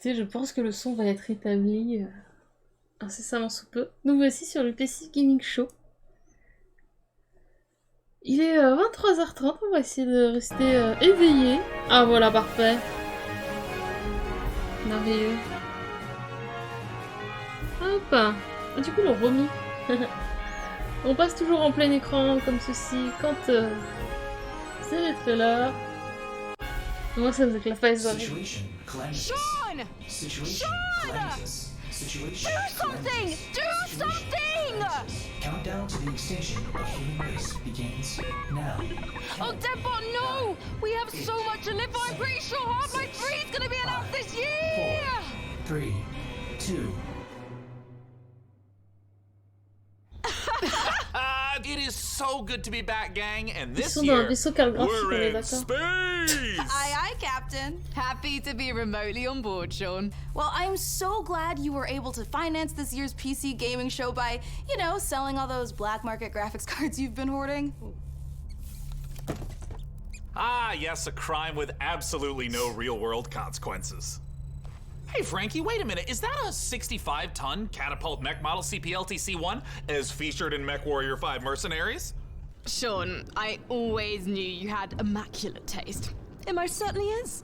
écoutez, je pense que le son va être établi incessamment sous peu. Nous voici sur le PC Gaming Show. Il est 23h30, on va essayer de rester éveillé. Ah voilà, parfait. Merveilleux. Hop. Du coup, le remis. On passe toujours en plein écran comme ceci quand c'est les trailers. Moi, ça me fait que la face dans les... Sean! Do something! Do something! Countdown to the extinction of human race begins now. Oh, Deadbot, no! We have so much to live for. I'm pretty sure Half-Life 3 is going to be announced this year! 4, 3, 2. It is so good to be back, gang, and Ils this sont dans un year, vaisseau cartographique, on we're est in d'accord. space! Aye, aye, Captain. Happy to be remotely on board, Sean. Well, I'm so glad you were able to finance this year's PC gaming show by, you know, selling all those black market graphics cards you've been hoarding. Ah, yes, a crime with absolutely no real-world consequences. Hey, Frankie, wait a minute. Is that a 65-ton catapult mech model CPLTC-1 as featured in MechWarrior 5 Mercenaries? Sean, I always knew you had immaculate taste. It most certainly is.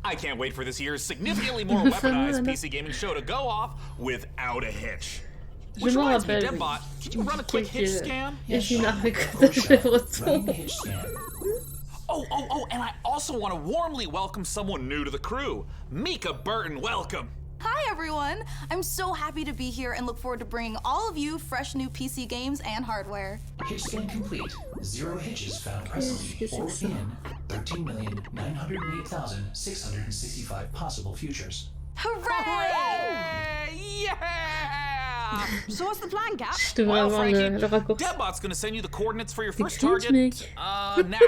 I can't wait for this year's significantly more weaponized PC gaming show to go off without a hitch. Which Je m'en reminds me, rappelle. Deadbot, can you run a quick hitch scan? Et j'ai une arrêtage de retour. Hitch scan. Oh, and I also want to warmly welcome someone new to the crew. Mika Burton, welcome. Hi, everyone. I'm so happy to be here and look forward to bringing all of you fresh new PC games and hardware. Hitch scan complete. 0 hitches found presently or in 13,908,665 possible futures. Hooray! Yeah! So what's the plan, Cap? Je devrais Well, avoir Frankie, le raccourci. Deadbot's gonna send you the coordinates for your C'est first cringe, target. mec. Now.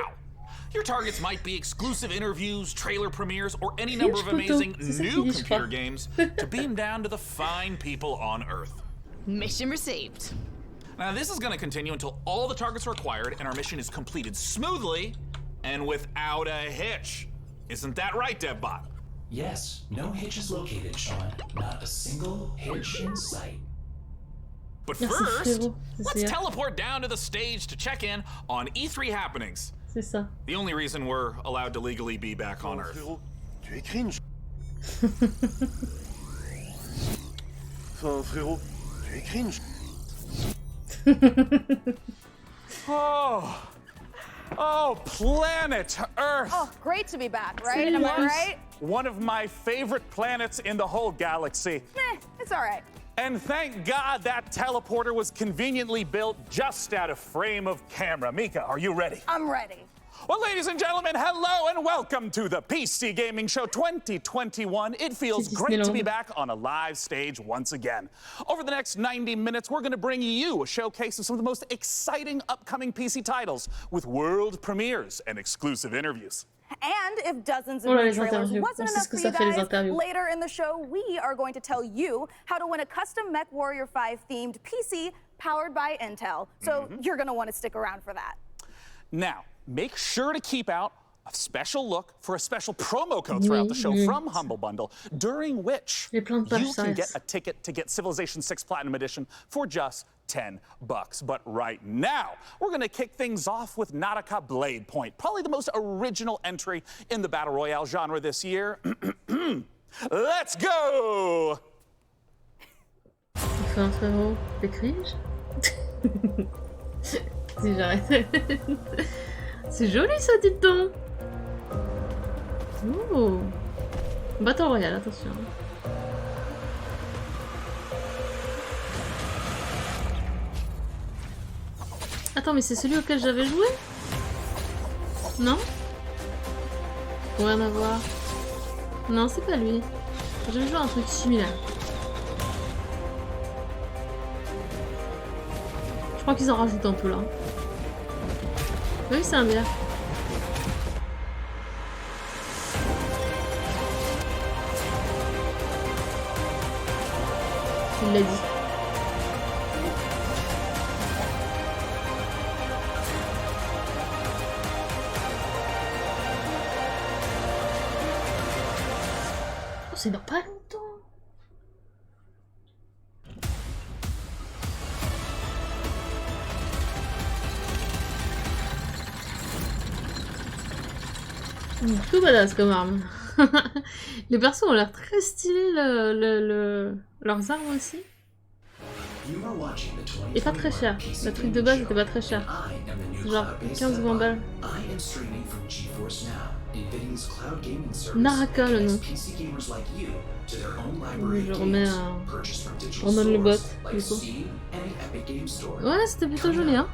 Your targets might be exclusive interviews, trailer premieres, or any Cringe number of photo. amazing C'est ça new qu'il dit, je computer crois. games to beam down to the fine people on Earth. Mission received. Now, this is going to continue until all the targets are acquired and our mission is completed smoothly and without a hitch. Isn't that right, Deadbot? Yes, no hitches located, Sean. Not a single hitch in sight. But Merci, first, frérot. let's C'est ça. teleport down to the stage to check in on E3 happenings. C'est ça. The only reason we're allowed to legally be back on Earth. Frérot, tu es cringe. Enfin, frérot, tu es cringe. Oh, planet Earth! Oh, great to be back, right? Salut, Am I Luis. right? One of my favorite planets in the whole galaxy. It's all right. And thank God that teleporter was conveniently built just out of frame of camera. Mika, are you ready? I'm ready. Well, ladies and gentlemen, hello and welcome to the PC Gaming Show 2021. It feels C'est great to be Disneyland. back on a live stage once again. Over the next 90 minutes, we're going to bring you a showcase of some of the most exciting upcoming PC titles with world premieres and exclusive interviews. And if dozens of Oh là, new les trailers interviews. wasn't On sait enough ce que for ça you fait, les guys, interviews. later in the show, we are going to tell you how to win a custom MechWarrior 5 themed PC powered by Intel. So you're going to want to stick around for that. Now, make sure to keep out a special look for a special promo code throughout the show Oui. from Humble Bundle, during which Les plans de you can Paris. get a ticket to get Civilization 6 Platinum Edition for just $10. But right now, we're going to kick things off with Nautica Blade Point, probably the most original entry in the Battle Royale genre this year. Let's go! Enfin, frérot, t'es cringe? Si j'arrête. C'est joli ça, dites donc. Oh. Battle Royale, attention. Attends, mais c'est celui auquel j'avais joué? Non? Rien à voir. Non, c'est pas lui. J'avais joué à un truc similaire. Je crois qu'ils en rajoutent un peu là. Oui, c'est un bière. Il l'a dit. c'est dans pas longtemps. Plutôt badass comme arme. Les persos ont l'air très stylés, leurs armes aussi. Et pas très cher. Le truc de base était pas très cher. C'est genre 15 ou 20 balles. Naraka le nom. Je remets on donne le bot du coup. Ouais, c'était plutôt joli hein.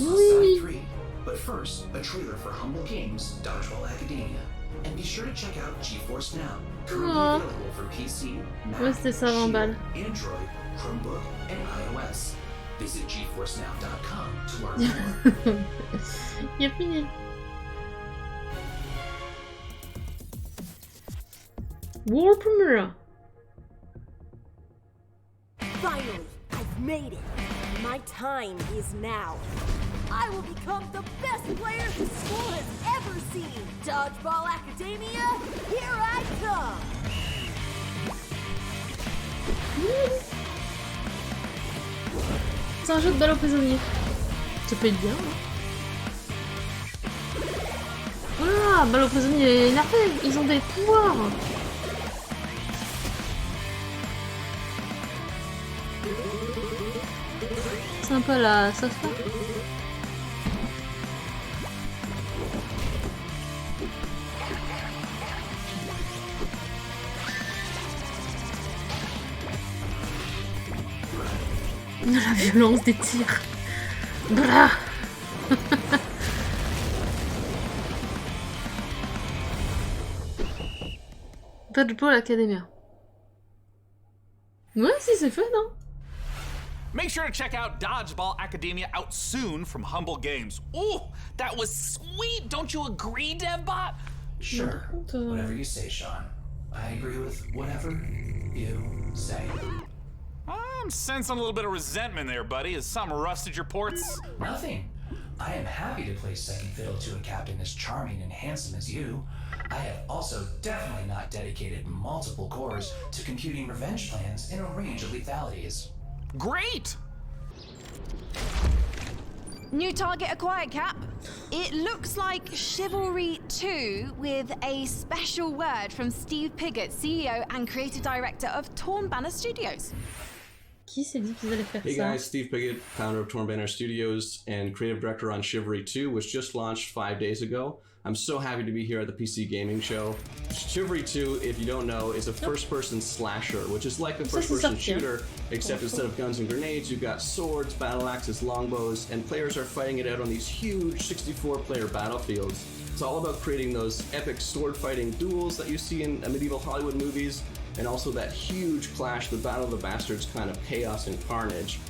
Oui. But first, a trailer for Humble Games Dodgeball Academia. And be sure to check out GeForce Now, currently available for PC, Mac, Ouais, c'était ça 20 balles. Android, Chromebook, and iOS. Visit GeForceNow.com to learn more. Il a fini. World Premiere. Finally, I've made it. My time is now. I will become the best player the school has ever seen. Dodgeball Academia, here I come. C'est un jeu de balle aux prisonniers. Ça peut être bien. Voilà, balle aux prisonniers énervés. Ils ont des pouvoirs. Sympa la Safa. La violence des tirs. Blah. Dodgeball Academia. Ouais, si c'est fun, hein. Make sure to check out Dodgeball Academia out soon from Humble Games. Ooh, that was sweet. Don't you agree, DevBot? Sure, whatever you say, Sean. I agree with whatever you say. I'm sensing a little bit of resentment there, buddy. Has something rusted your ports? Nothing. I am happy to play second fiddle to a captain as charming and handsome as you. I have also definitely not dedicated multiple cores to computing revenge plans in a range of lethalities. Great! New target acquired, Cap. It looks like Chivalry 2 with a special word from Steve Piggott, CEO and creative director of Torn Banner Studios. Qui s'est dit qu'ils allaient faire Hey ça? guys, Steve Piggott, founder of Torn Banner Studios and creative director on Chivalry 2, which just launched 5 days ago. I'm so happy to be here at the PC Gaming Show. Chivalry 2, if you don't know, is a first-person slasher, which is like a first-person shooter, except instead of guns and grenades, you've got swords, battle axes, longbows, and players are fighting it out on these huge 64-player battlefields. It's all about creating those epic sword-fighting duels that you see in medieval Hollywood movies, and also that huge clash, the Battle of the Bastards kind of chaos and carnage.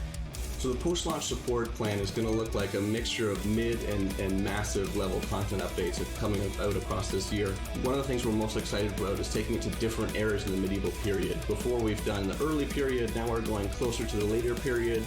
So the post-launch support plan is going to look like a mixture of mid and massive level content updates coming out across this year. One of the things we're most excited about is taking it to different eras in the medieval period. Before we've done the early period, now we're going closer to the later period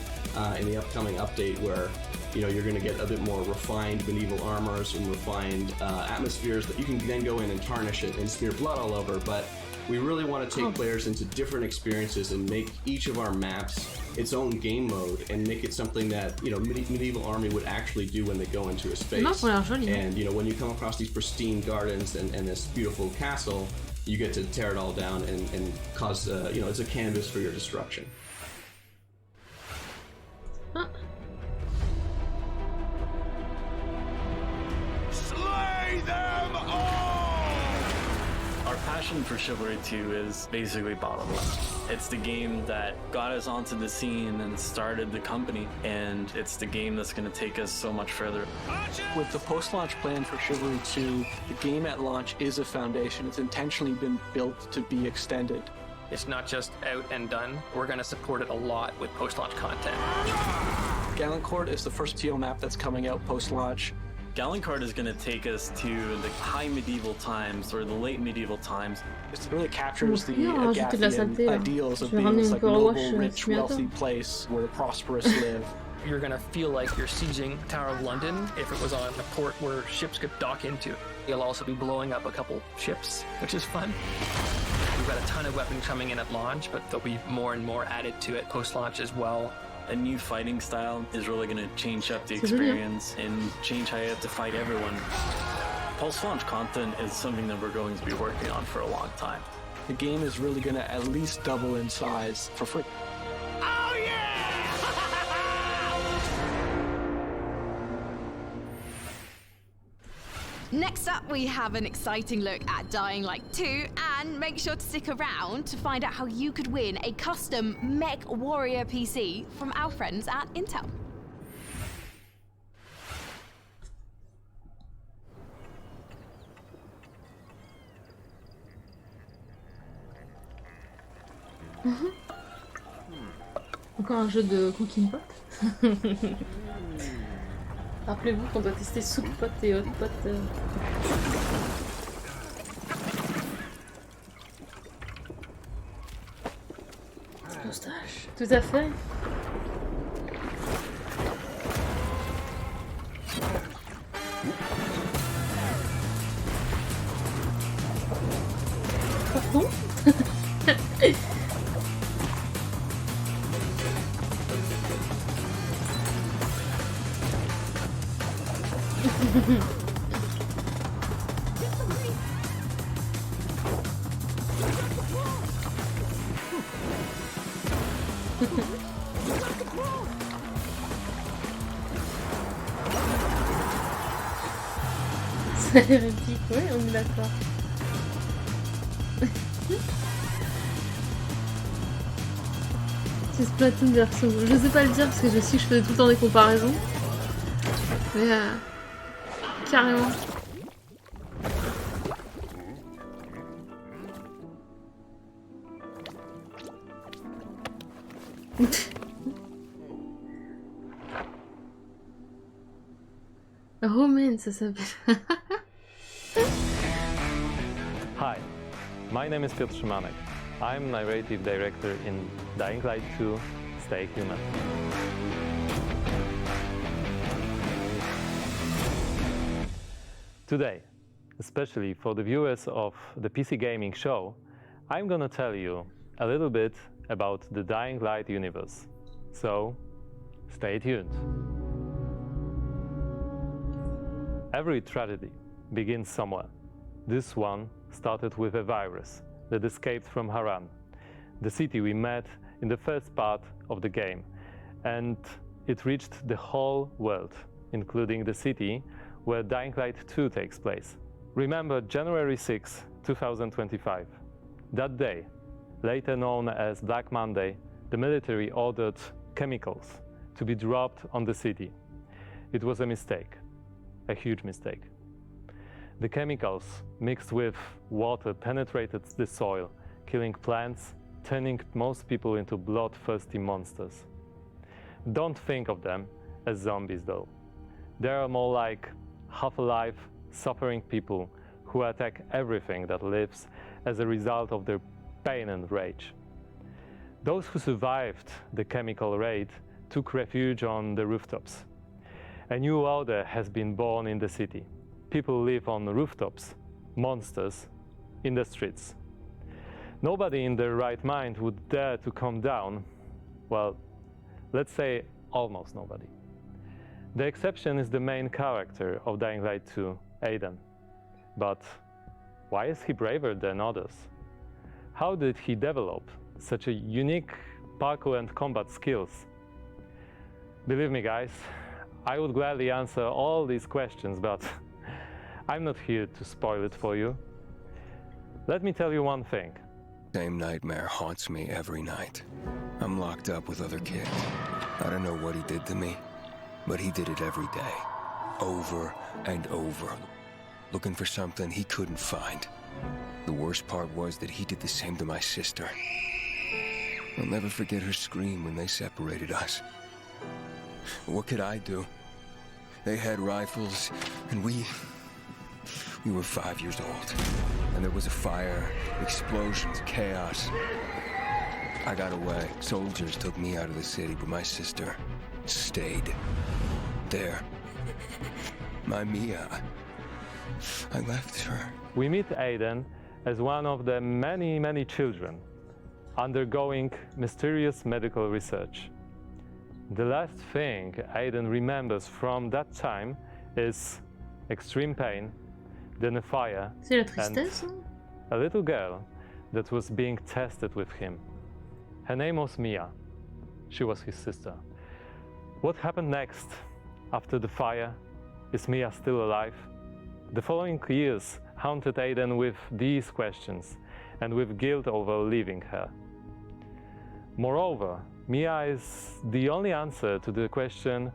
in the upcoming update where you're going to get a bit more refined medieval armors and refined atmospheres that you can then go in and tarnish it and smear blood all over. But we really want to take players into different experiences and make each of our maps its own game mode and make it something that medieval army would actually do when they go into a space. And when you come across these pristine gardens and this beautiful castle, you get to tear it all down and cause it's a canvas for your destruction. Slay them all! Our passion for Chivalry 2 is basically bottom left. It's the game that got us onto the scene and started the company, and it's the game that's going to take us so much further. With the post-launch plan for Chivalry 2, the game at launch is a foundation. It's intentionally been built to be extended. It's not just out and done. We're going to support it a lot with post-launch content. Gallant Court is the first TO map that's coming out post-launch. Gallant Court is going to take us to the high medieval times or the late medieval times. It really captures the Agathian ideals of being this noble, rich, wealthy place where the prosperous live. You're gonna feel like you're sieging Tower of London if it was on a port where ships could dock into. You'll also be blowing up a couple ships, which is fun. We've got a ton of weapons coming in at launch, but there'll be more and more added to it post-launch as well. A new fighting style is really going to change up the experience and change how you have to fight everyone. Post-launch content is something that we're going to be working on for a long time. The game is really going to at least double in size for free. Oh yeah! Next up, we have an exciting look at Dying Light 2, and make sure to stick around to find out how you could win a custom Mech Warrior PC from our friends at Intel. Encore un jeu de cooking pot. Rappelez-vous qu'on doit tester soup pot et hot pot. Moustache. Tout à fait. Pardon? Ça a l'air épique, ouais, on est d'accord. C'est Splatoon version. Je sais pas le dire parce que je sais que je faisais tout le temps des comparaisons. Mais carrément. Romaine, ça s'appelle. Hi, my name is Piotr Szymanek. I'm narrative director in Dying Light 2, Stay Human. Today, especially for the viewers of the PC Gaming Show, I'm gonna tell you a little bit about the Dying Light universe. So, stay tuned. Every tragedy begins somewhere. This one started with a virus that escaped from Haran, the city we met in the first part of the game, and it reached the whole world, including the city where Dying Light 2 takes place. Remember January 6, 2025. That day, later known as Black Monday, the military ordered chemicals to be dropped on the city. It was a mistake, a huge mistake. The chemicals mixed with water penetrated the soil, killing plants, turning most people into bloodthirsty monsters. Don't think of them as zombies though. They are more like half-alive, suffering people who attack everything that lives as a result of their pain and rage. Those who survived the chemical raid took refuge on the rooftops. A new order has been born in the city. People live on the rooftops, monsters in the streets. Nobody in their right mind would dare to come down. Well, let's say almost nobody. The exception is the main character of Dying Light 2, Aiden. But why is he braver than others? How did he develop such a unique parkour and combat skills? Believe me guys, I would gladly answer all these questions, but I'm not here to spoil it for you. Let me tell you one thing. Same nightmare haunts me every night. I'm locked up with other kids. I don't know what he did to me, but he did it every day, over and over, looking for something he couldn't find. The worst part was that he did the same to my sister. I'll never forget her scream when they separated us. What could I do? They had rifles, and we were 5 years old. And there was a fire, explosions, chaos. I got away. Soldiers took me out of the city, but my sister, stayed. There. My Mia. I left her. We meet Aiden as one of the many, many children undergoing mysterious medical research. The last thing Aiden remembers from that time is extreme pain, then a fire, and a little girl that was being tested with him. Her name was Mia. She was his sister. What happened next after the fire? Is Mia still alive? The following years haunted Aiden with these questions and with guilt over leaving her. Moreover, Mia is the only answer to the question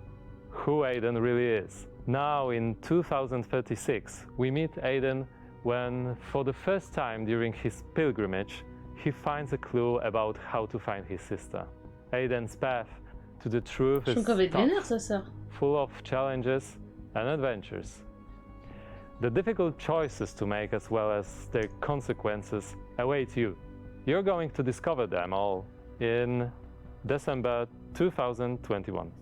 who Aiden really is. Now in 2036, we meet Aiden when, for the first time during his pilgrimage, he finds a clue about how to find his sister. Aiden's path to the truth is tough, full of challenges and adventures. The difficult choices to make as well as their consequences await you. You're going to discover them all in December 2021.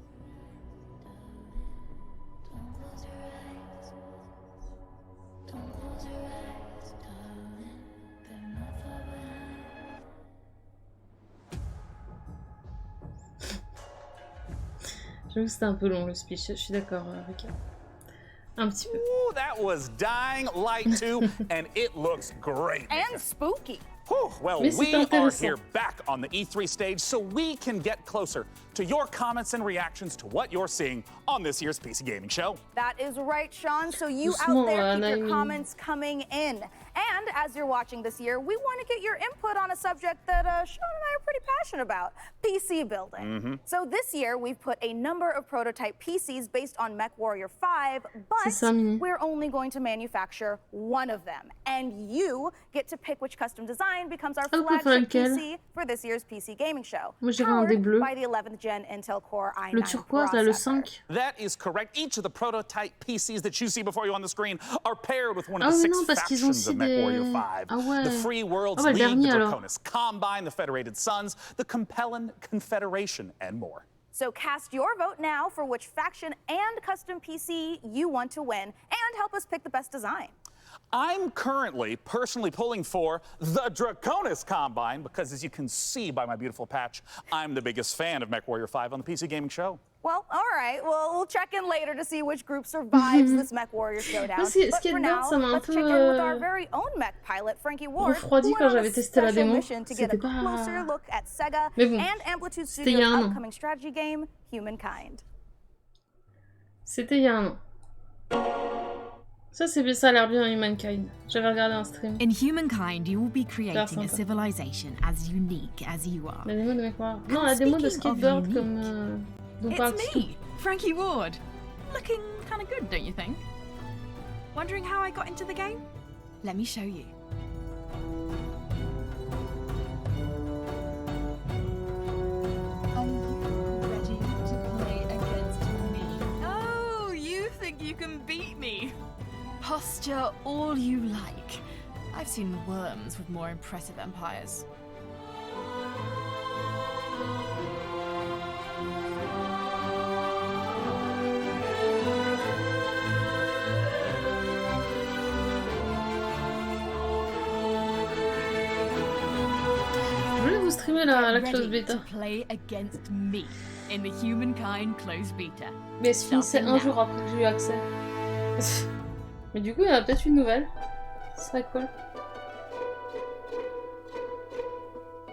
J'avoue que c'était un peu long le speech, je suis d'accord avec elle. Un petit peu. Ooh, that was Dying Light 2, and it looks great. And spooky. Whew, well, we are here back on the E3 stage so we can get closer to your comments and reactions to what you're seeing on this year's PC Gaming Show. That is right, Sean. So you out there, keep your comments coming in. And as you're watching this year, we want to get your input on a subject that Sean and I are pretty passionate about, PC building. So this year, we've put a number of prototype PCs based on MechWarrior 5, but we're only going to manufacture one of them. And you get to pick which custom design becomes our flagship PC for this year's PC Gaming Show, powered by the 11th Gen Intel Core i9 Le turquoise, là, le 5. That is correct. Each of the prototype PCs that you see before you on the screen are paired with one of the six factions of MechWarrior 5. The Free World's League, the Draconis Combine, the Federated Sons, the Compellin Confederation, and more. So cast your vote now for which faction and custom PC you want to win, and help us pick the best design. I'm currently personally pulling for the Draconis Combine because, as you can see by my beautiful patch, I'm the biggest fan of MechWarrior 5 on the PC Gaming Show. Well, all right. Well, we'll check in later to see which group survives this MechWarrior showdown. But for now, let's check in with our very own mech pilot, Frankie Ward, who went on a special mission to get a closer look at Sega and Amplitude Studios' upcoming strategy game, Humankind. C'était il y a un an. Ça a l'air bien, Humankind. J'avais regardé un stream. In Humankind, you will be creating a civilization as unique as you are. La démo de MechWarrior. Non, la démo de skateboard comme... It's me, Frankie Ward. Looking kind of good, don't you think? Wondering how I got into the game? Let me show you. Are you ready to play against me? Oh, you think you can beat me? Posture all you like. I've seen worms with more impressive empires. Je voulais vous streamer la close beta. Play against me in the Humankind close beta. Mais elle se finissait un jour après que j'ai eu accès. Mais du coup, il y en a peut-être une nouvelle. Ce serait cool.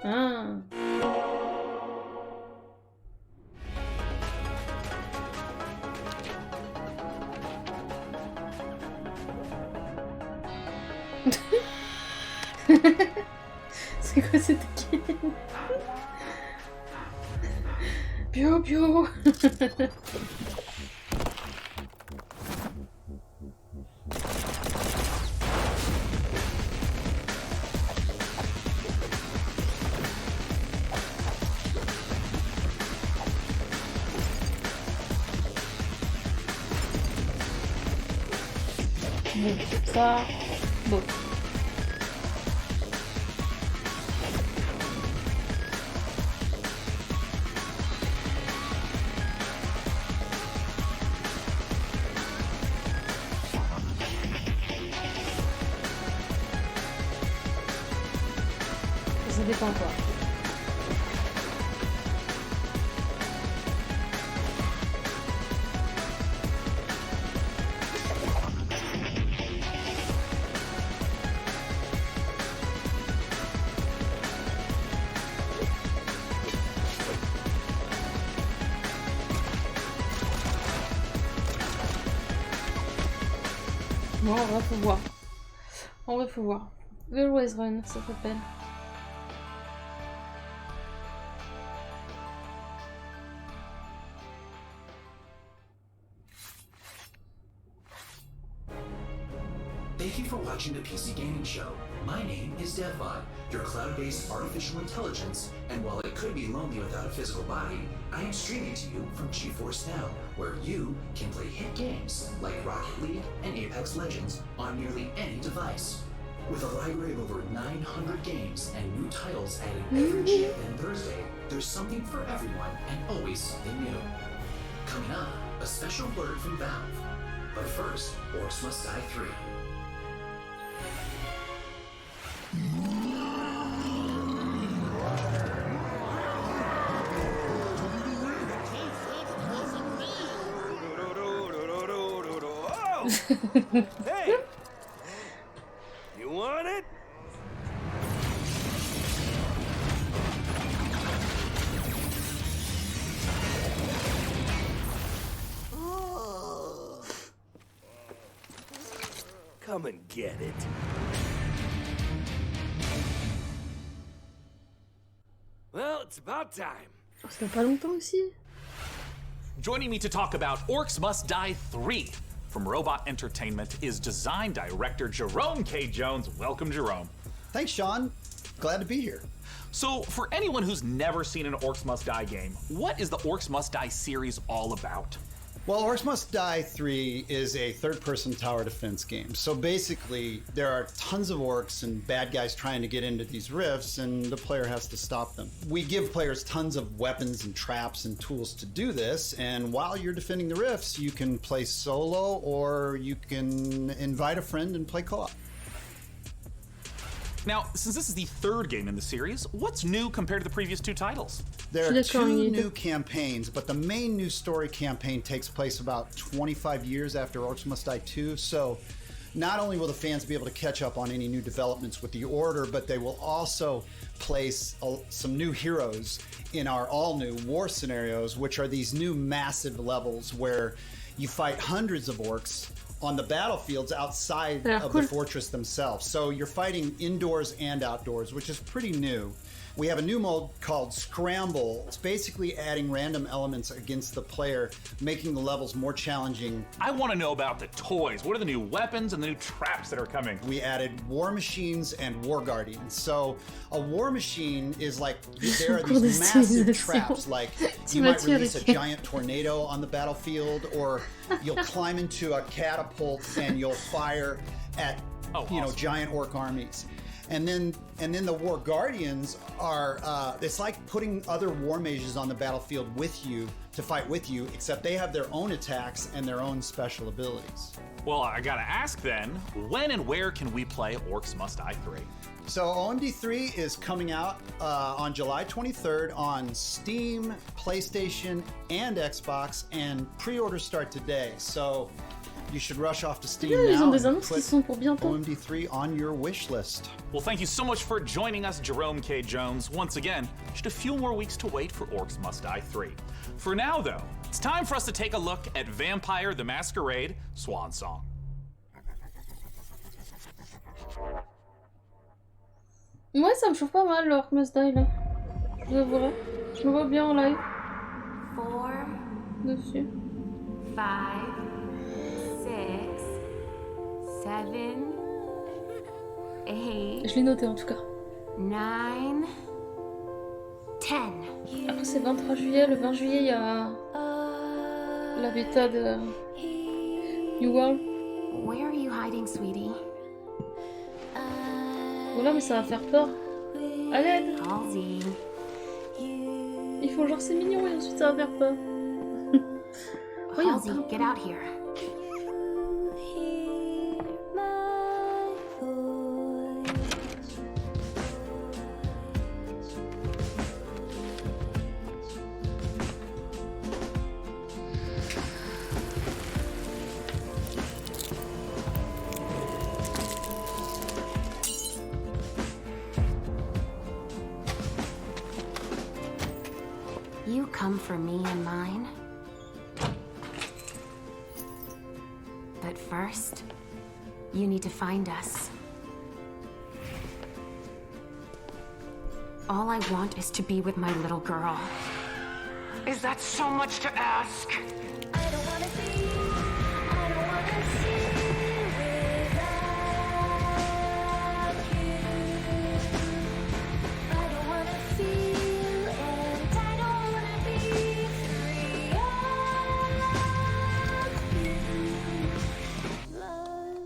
Ah. C'est quoi cette game? Bio bio. Bon, ça... Bon. ça dépend quoi. Bon, en vrai, faut voir. En vrai, faut voir. The Always Run, ça s'appelle. Thank you for watching the PC Gaming Show. My name is DevBot, your cloud-based artificial intelligence, and while it could be lonely without a physical body, I am streaming to you from GeForce Now, where you can play hit games like Rocket League and Apex Legends on nearly any device. With a library of over 900 games and new titles added every GFN Thursday, there's something for everyone and always something new. Coming up, a special word from Valve. But first, Orcs Must Die 3. Hey! You want it? Come and get it. Well, it's about time. Ça fait pas longtemps aussi. Joining me to talk about Orcs Must Die 3 from Robot Entertainment is design director Jerome K. Jones. Welcome, Jerome. Thanks, Sean. Glad to be here. So, for anyone who's never seen an Orcs Must Die game, what is the Orcs Must Die series all about? Well, Orcs Must Die 3 is a third-person tower defense game. So basically, there are tons of orcs and bad guys trying to get into these rifts, and the player has to stop them. We give players tons of weapons and traps and tools to do this, and while you're defending the rifts, you can play solo, or you can invite a friend and play co-op. Now, since this is the third game in the series, what's new compared to the previous two titles? There are two new campaigns, but the main new story campaign takes place about 25 years after Orcs Must Die 2, so not only will the fans be able to catch up on any new developments with the Order, but they will also place some new heroes in our all-new war scenarios, which are these new massive levels where you fight hundreds of orcs on the battlefields outside of the fortress themselves. So you're fighting indoors and outdoors, which is pretty new. We have a new mode called Scramble. It's basically adding random elements against the player, making the levels more challenging. I want to know about the toys. What are the new weapons and the new traps that are coming? We added war machines and war guardians. So a war machine is like, there are these massive traps, like you might release a giant tornado on the battlefield, or you'll climb into a catapult and you'll fire at giant orc armies. And then the War Guardians are, it's like putting other war mages on the battlefield with you to fight with you, except they have their own attacks and their own special abilities. Well, I gotta ask then, when and where can we play Orcs Must Die 3? So OMD 3 is coming out on July 23rd on Steam, PlayStation, and Xbox, and pre-orders start today. So you should rush off to Steam now and put OMD 3 on your wish list. Well, thank you so much for joining us, Jerome K. Jones. Once again, just a few more weeks to wait for Orcs Must Die 3. For now, though, it's time for us to take a look at Vampire the Masquerade Swan Song. Moi, ça me chauffe pas mal, l'Orcs Must Die, là. Je vous avouerai. Je me vois bien en live. 4, dessus. 5, 6, 7, 8. Je l'ai noté en tout cas. 9, 10. Après, c'est 23 juillet. Le 20 juillet, il y a la bêta de New World. Where are you hiding, sweetie? Voilà, mais ça va faire peur. À l'aide! Ils font genre c'est mignon et ensuite ça va faire peur. Halsey, get out here. for me and mine. But first, you need to find us. All I want is to be with my little girl. Is that so much to ask? I don't wanna see, I don't wanna see without you. I don't wanna feel and I don't wanna be free of you. Love.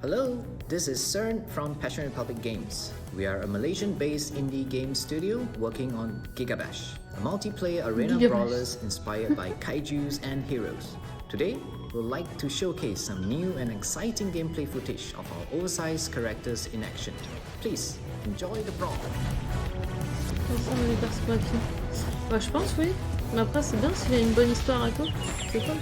Hello, this is Cern from Passion Republic Games. We are a Malaysian-based indie game studio working on Gigabash, a multiplayer arena brawlers inspired by kaijus and heroes. Today, we'd like to showcase some new and exciting gameplay footage of our oversized characters in action. Please, enjoy the brawl. Bah, je pense, oui. Mais après, c'est bien s'il y a une bonne histoire à quoi. C'est cool.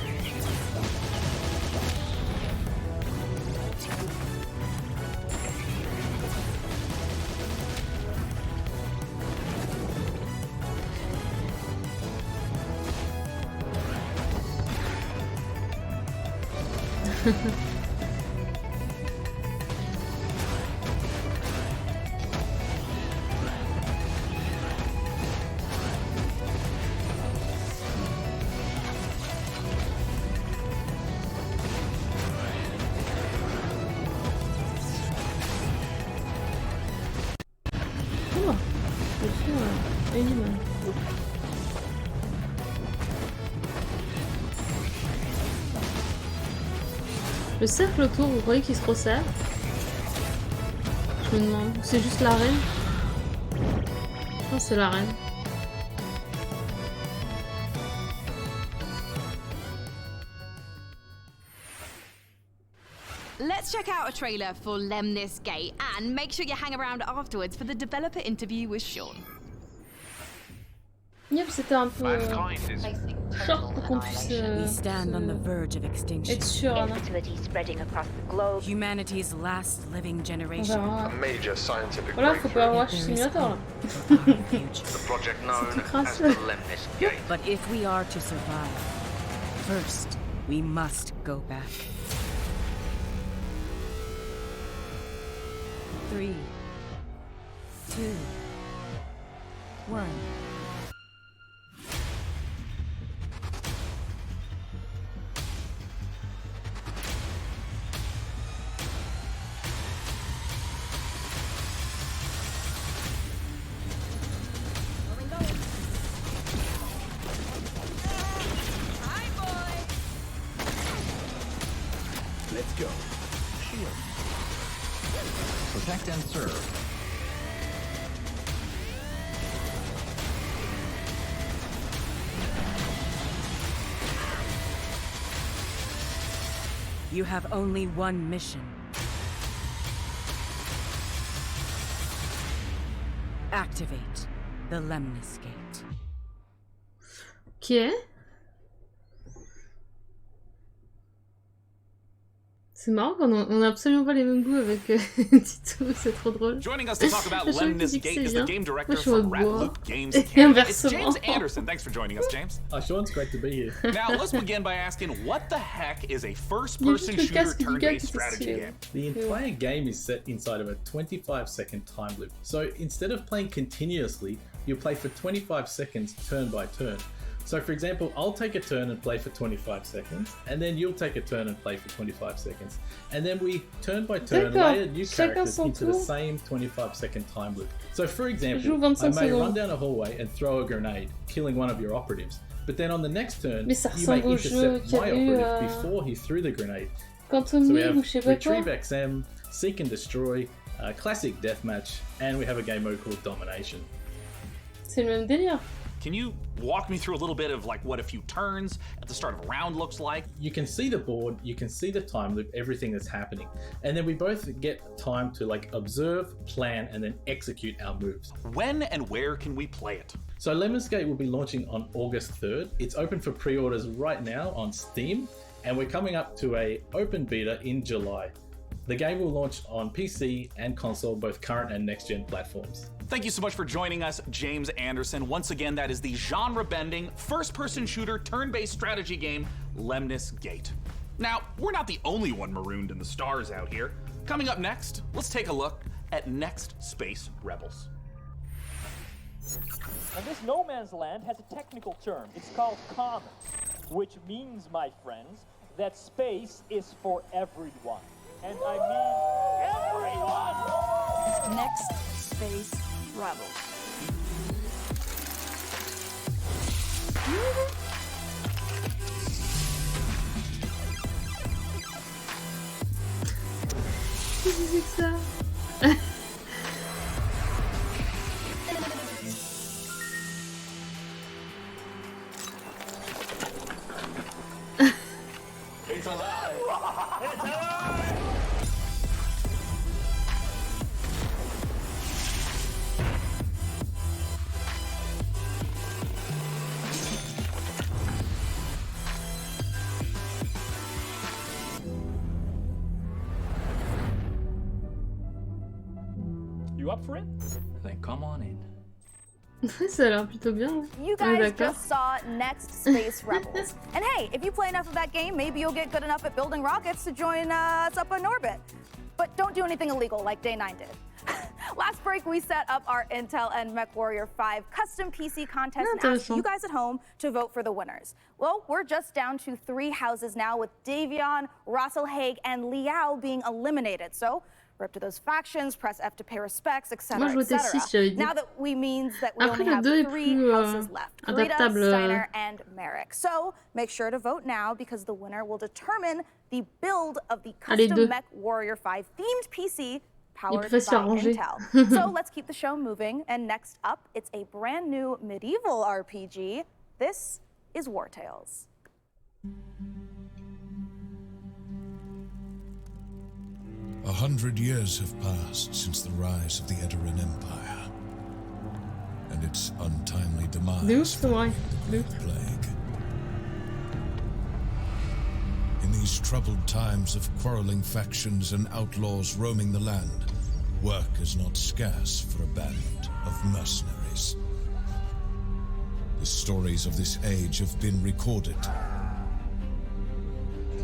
Le cercle autour, vous croyez qu'il se resserre? Je me demande. C'est juste l'arène? Non, c'est l'arène. Let's check out a trailer for Lemnis Gate and make sure you hang around afterwards for the developer interview with Sean. Yep, c'était un peu short pour qu'on puisse We stand on the verge of extinction. être sûr. Infertility spreading across the globe. Humanity's last living generation. A major scientific voilà, faut pas Watch Simulator là. The project known as the Lemnis Gate. But if we are to survive, first we must go back. 3, 2, 1. Let's go. Shield. Protect and serve. You have only one mission. Activate the Lemnis Gate. Ok. C'est marrant qu'on a absolument pas les mêmes goûts avec Tito, c'est trop drôle. Joining us to talk about Lemnis Gate is the game director Moi, je from vois Rat boire. Loop Games Et Canada. It's inversement. James Anderson. Thanks for joining us, James. Sean, it's great to be here. Now, let's begin by asking, what the heck is a first-person shooter turn-based strategy game? The entire game is set inside of a 25-second time loop. So instead of playing continuously, you'll play for 25 seconds turn by turn. So for example, I'll take a turn and play for 25 seconds, and then you'll take a turn and play for 25 seconds. And then we, turn by turn, layer new characters into the same 25-second time loop. So for example, I may run down a hallway and throw a grenade, killing one of your operatives. But then on the next turn, you may intercept my operative before he threw the grenade. So we have Retrieve XM, Seek and Destroy, Classic Deathmatch, and we have a game mode called Domination. C'est le même délire. Can you walk me through a little bit of like what a few turns at the start of a round looks like? You can see the board, you can see the time loop, everything that's happening. And then we both get time to like observe, plan, and then execute our moves. When and where can we play it? So Lemnis Gate will be launching on August 3rd. It's open for pre-orders right now on Steam, and we're coming up to a open beta in July. The game will launch on PC and console, both current and next-gen platforms. Thank you so much for joining us, James Anderson. Once again, that is the genre-bending, first-person shooter, turn-based strategy game, Lemnis Gate. Now, we're not the only one marooned in the stars out here. Coming up next, let's take a look at Next Space Rebels. And this no man's land has a technical term. It's called commons, which means, my friends, that space is for everyone. And I mean everyone! Next Space Rebels. Qu'est-ce que c'est que ça? It's alive! It's alive! You up for it? Then come on in. Ça a l'air plutôt bien. You guys just saw Next Space Rebels. And hey, if you play enough of that game, maybe you'll get good enough at building rockets to join us up in orbit. But don't do anything illegal like Day 9 did. Last break, we set up our Intel and MechWarrior 5 custom PC contest and asked you guys at home to vote for the winners. Well, we're just down to 3 houses now, with Davion, Russell Haig, and Liao being eliminated. So, rip to those factions, press F to pay respects, etc. Now that means that we only have 3 houses left, Karita, Steiner, and Merrick. So make sure to vote now, because the winner will determine the build of the custom MechWarrior 5 themed PC powered by Intel. So let's keep the show moving, and next up, it's a brand new medieval RPG. This is War Tales. 100 years have passed since the rise of the Edoran Empire and its untimely demise from the plague. In these troubled times of quarreling factions and outlaws roaming the land, work is not scarce for a band of mercenaries. The stories of this age have been recorded.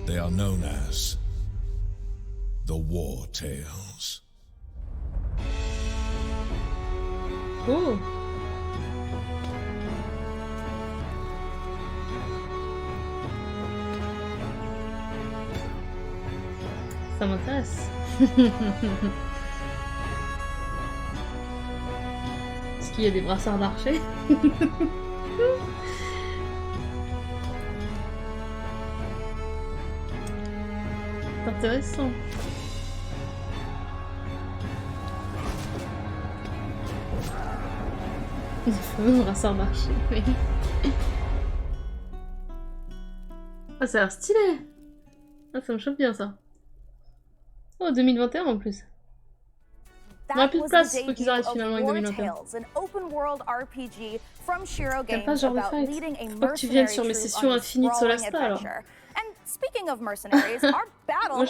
They are known as the War Tales. Oh. Ça m'intéresse. Est-ce qu'il y a des brassards d'archer? C'est intéressant. Il faut un brassard d'archer, oui. Ah, ça a l'air stylé! Ah, ça me choque bien, ça. Oh, 2021 en plus. On a plus de place, faut qu'ils arrêtent finalement avec 2021. T'aimes pas ce genre de fight? Faut que tu viennes sur mes sessions infinies de Solasta, alors. Speaking of mercenaries, our battle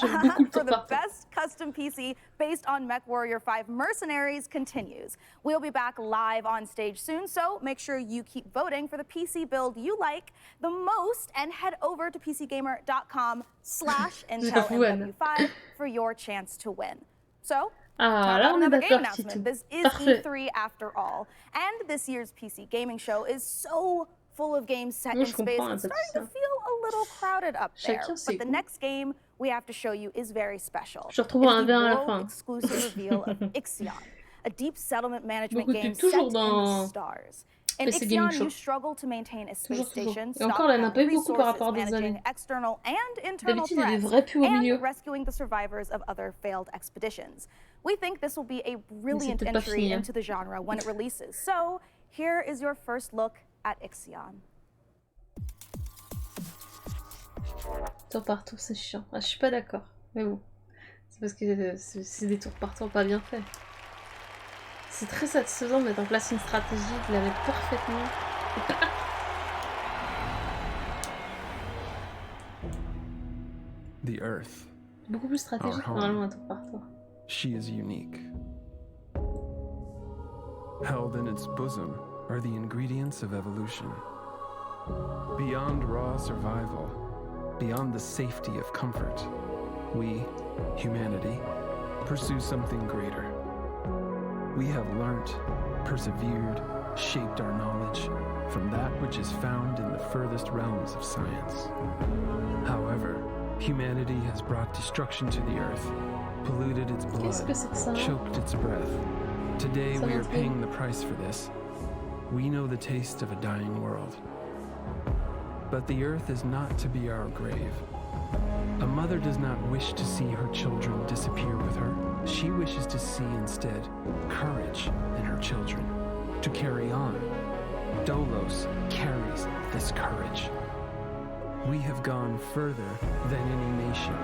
for the best custom PC based on MechWarrior 5 Mercenaries continues. We'll be back live on stage soon, so make sure you keep voting for the PC build you like the most, and head over to pcgamer.com/IntelMW5 for your chance to win. So, là on est d'accord, Titou. This is E3 after all, and this year's PC gaming show is so full of games set in space, it's starting to feel a little crowded up there. But the next game we have to show you is very special. It's the world-exclusive reveal of Ixion, a deep settlement management game set in the stars. In Ixion, you struggle to maintain a space station, stockpile resources, managing external and internal threats, and rescuing the survivors of other failed expeditions. We think this will be a brilliant entry into the genre when it releases. So, here is your first look at Ixion. Tour par tour, c'est chiant. Ah, je suis pas d'accord. Mais bon. C'est parce que c'est des tours par tour pas bien faits. C'est très satisfaisant de mettre en place une stratégie, de la mettre parfaitement. The Earth Beaucoup plus stratégique normalement un tour par tour. She is unique. Held in its bosom are the ingredients of evolution. Beyond raw survival, beyond the safety of comfort, we, humanity, pursue something greater. We have learnt, persevered, shaped our knowledge from that which is found in the furthest realms of science. However, humanity has brought destruction to the earth, polluted its blood, choked its breath. Today we are paying the price for this. We know the taste of a dying world. But the earth is not to be our grave. A mother does not wish to see her children disappear with her. She wishes to see instead courage in her children, to carry on. Dolos carries this courage. We have gone further than any nation,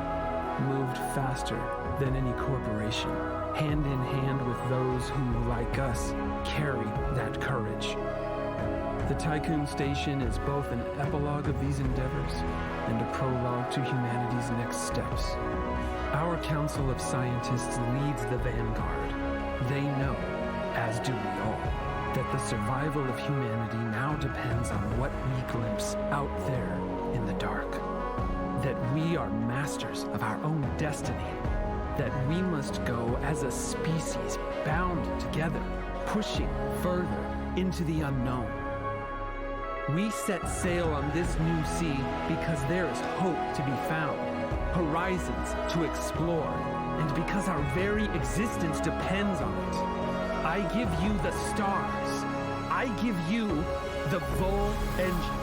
moved faster than any corporation, hand in hand with those who, like us, carry that courage. The Tycoon Station is both an epilogue of these endeavors and a prologue to humanity's next steps. Our Council of Scientists leads the vanguard. They know, as do we all, that the survival of humanity now depends on what we glimpse out there in the dark. That we are masters of our own destiny. That we must go as a species bound together, pushing further into the unknown. We set sail on this new sea because there is hope to be found, horizons to explore, and because our very existence depends on it. I give you the stars. I give you the Vol engine.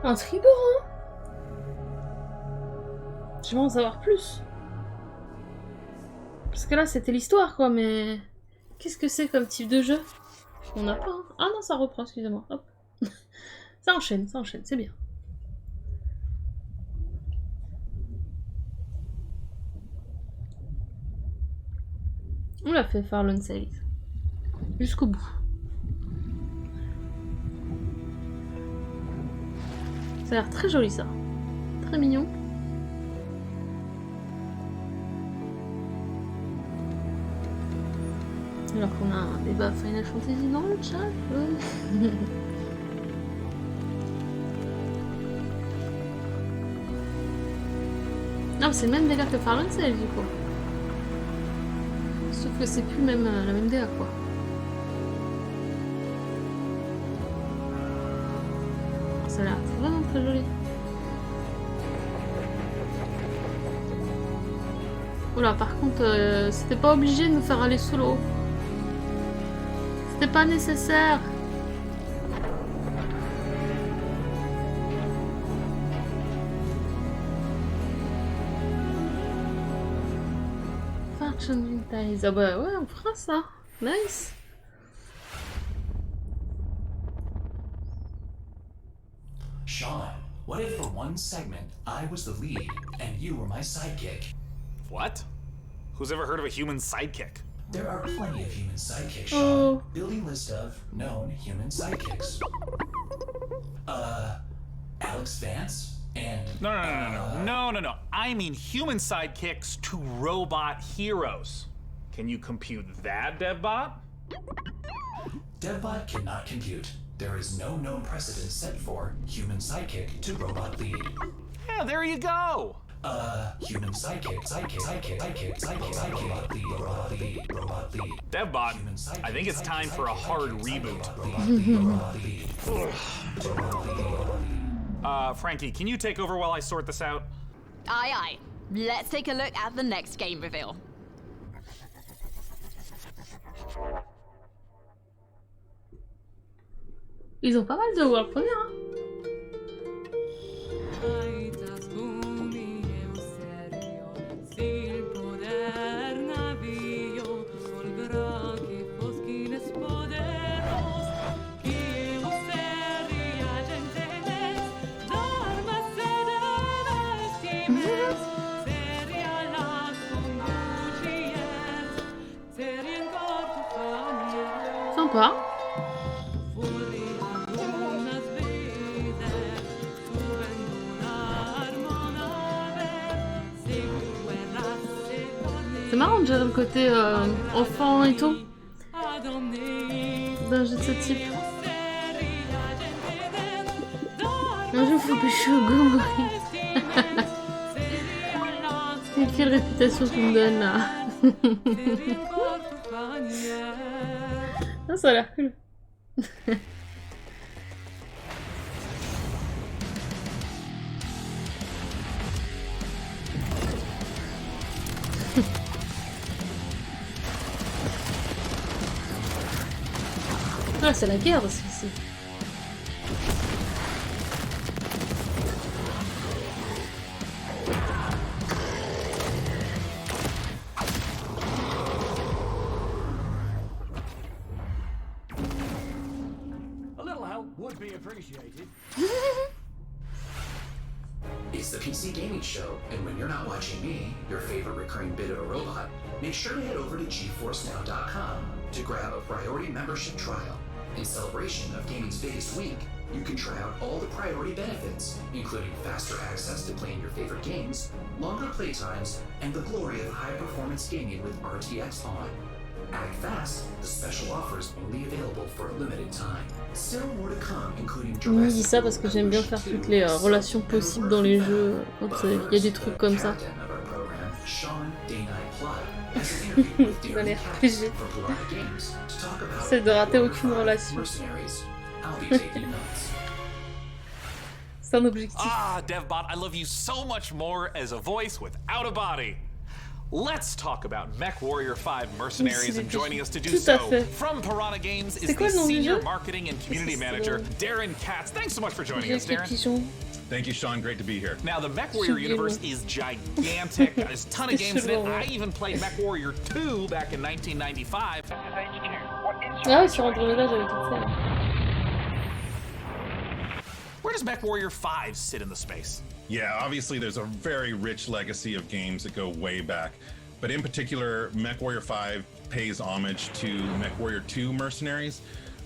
Un tribord, hein. J'aimerais en savoir plus. Parce que là, c'était l'histoire, quoi, mais... Qu'est-ce que c'est comme type de jeu? On n'a pas, hein. Ah non, ça reprend, excusez-moi. Hop. Ça enchaîne, c'est bien. On l'a fait, Farlon Sales. Jusqu'au bout. Ça a l'air très joli, ça. Très mignon. Alors qu'on a un débat Final Fantasy dans le chat. Non, c'est le même délire que Farlon Sales, du coup. Sauf que c'est plus même, la même DA, quoi. Ça a l'air vraiment très joli. Oula, par contre, c'était pas obligé de nous faire aller solo. C'était pas nécessaire. Faction Vintage. Ah bah ouais, on fera ça. Nice. Sean, what if for one segment I was the lead and you were my sidekick? What? Who's ever heard of a human sidekick? There are plenty of human sidekicks, Sean. Building list of known human sidekicks. Alex Vance and... No. I mean human sidekicks to robot heroes. Can you compute that, DevBot? DevBot cannot compute. There is no known precedent set for human sidekick to robot lead. Yeah, there you go. Human sidekick, robot lead. DevBot, I think it's time for a hard reboot. Frankie, can you take over while I sort this out? Aye, aye. Let's take a look at the next game reveal. Ils ont pas mal de world première, hein. C'est marrant de gérer le côté enfant et tout d'un jeu de ce type. Un jeu faut pêcher au gommerie. Quelle réputation tu me donnes là. Ah, ça a l'air cool. Ah, c'est la guerre aussi ici. Would be appreciated. It's the PC Gaming Show, and when you're not watching me, your favorite recurring bit of a robot, make sure to head over to GeForceNow.com to grab a priority membership trial. In celebration of gaming's biggest week, you can try out all the priority benefits, including faster access to playing your favorite games, longer playtimes, and the glory of high-performance gaming with RTX On. Act fast, the special offer is only available for a limited time. Still more to come, including Je me dis ça parce que j'aime bien faire toutes les relations possibles dans les jeux quand il y a des trucs comme ça. Dans les RPG. C'est de rater aucune relation. C'est un objectif. Ah, DevBot, I love you so much more as a voice without a body. Let's talk about MechWarrior 5 Mercenaries, and joining us to do so from Piranha Games is the Senior Marketing and Community Manager, Darren Katz. Thanks so much for joining us, Darren. Thank you, Sean. Great to be here. Now, the MechWarrior universe is gigantic. There's a ton of games in it. I even played MechWarrior 2 back in 1995. Ah oui, sur Andromeda, j'avais tout fait. Where does MechWarrior 5 sit in the space? Yeah, obviously there's a very rich legacy of games that go way back. But in particular, MechWarrior 5 pays homage to MechWarrior 2 Mercenaries,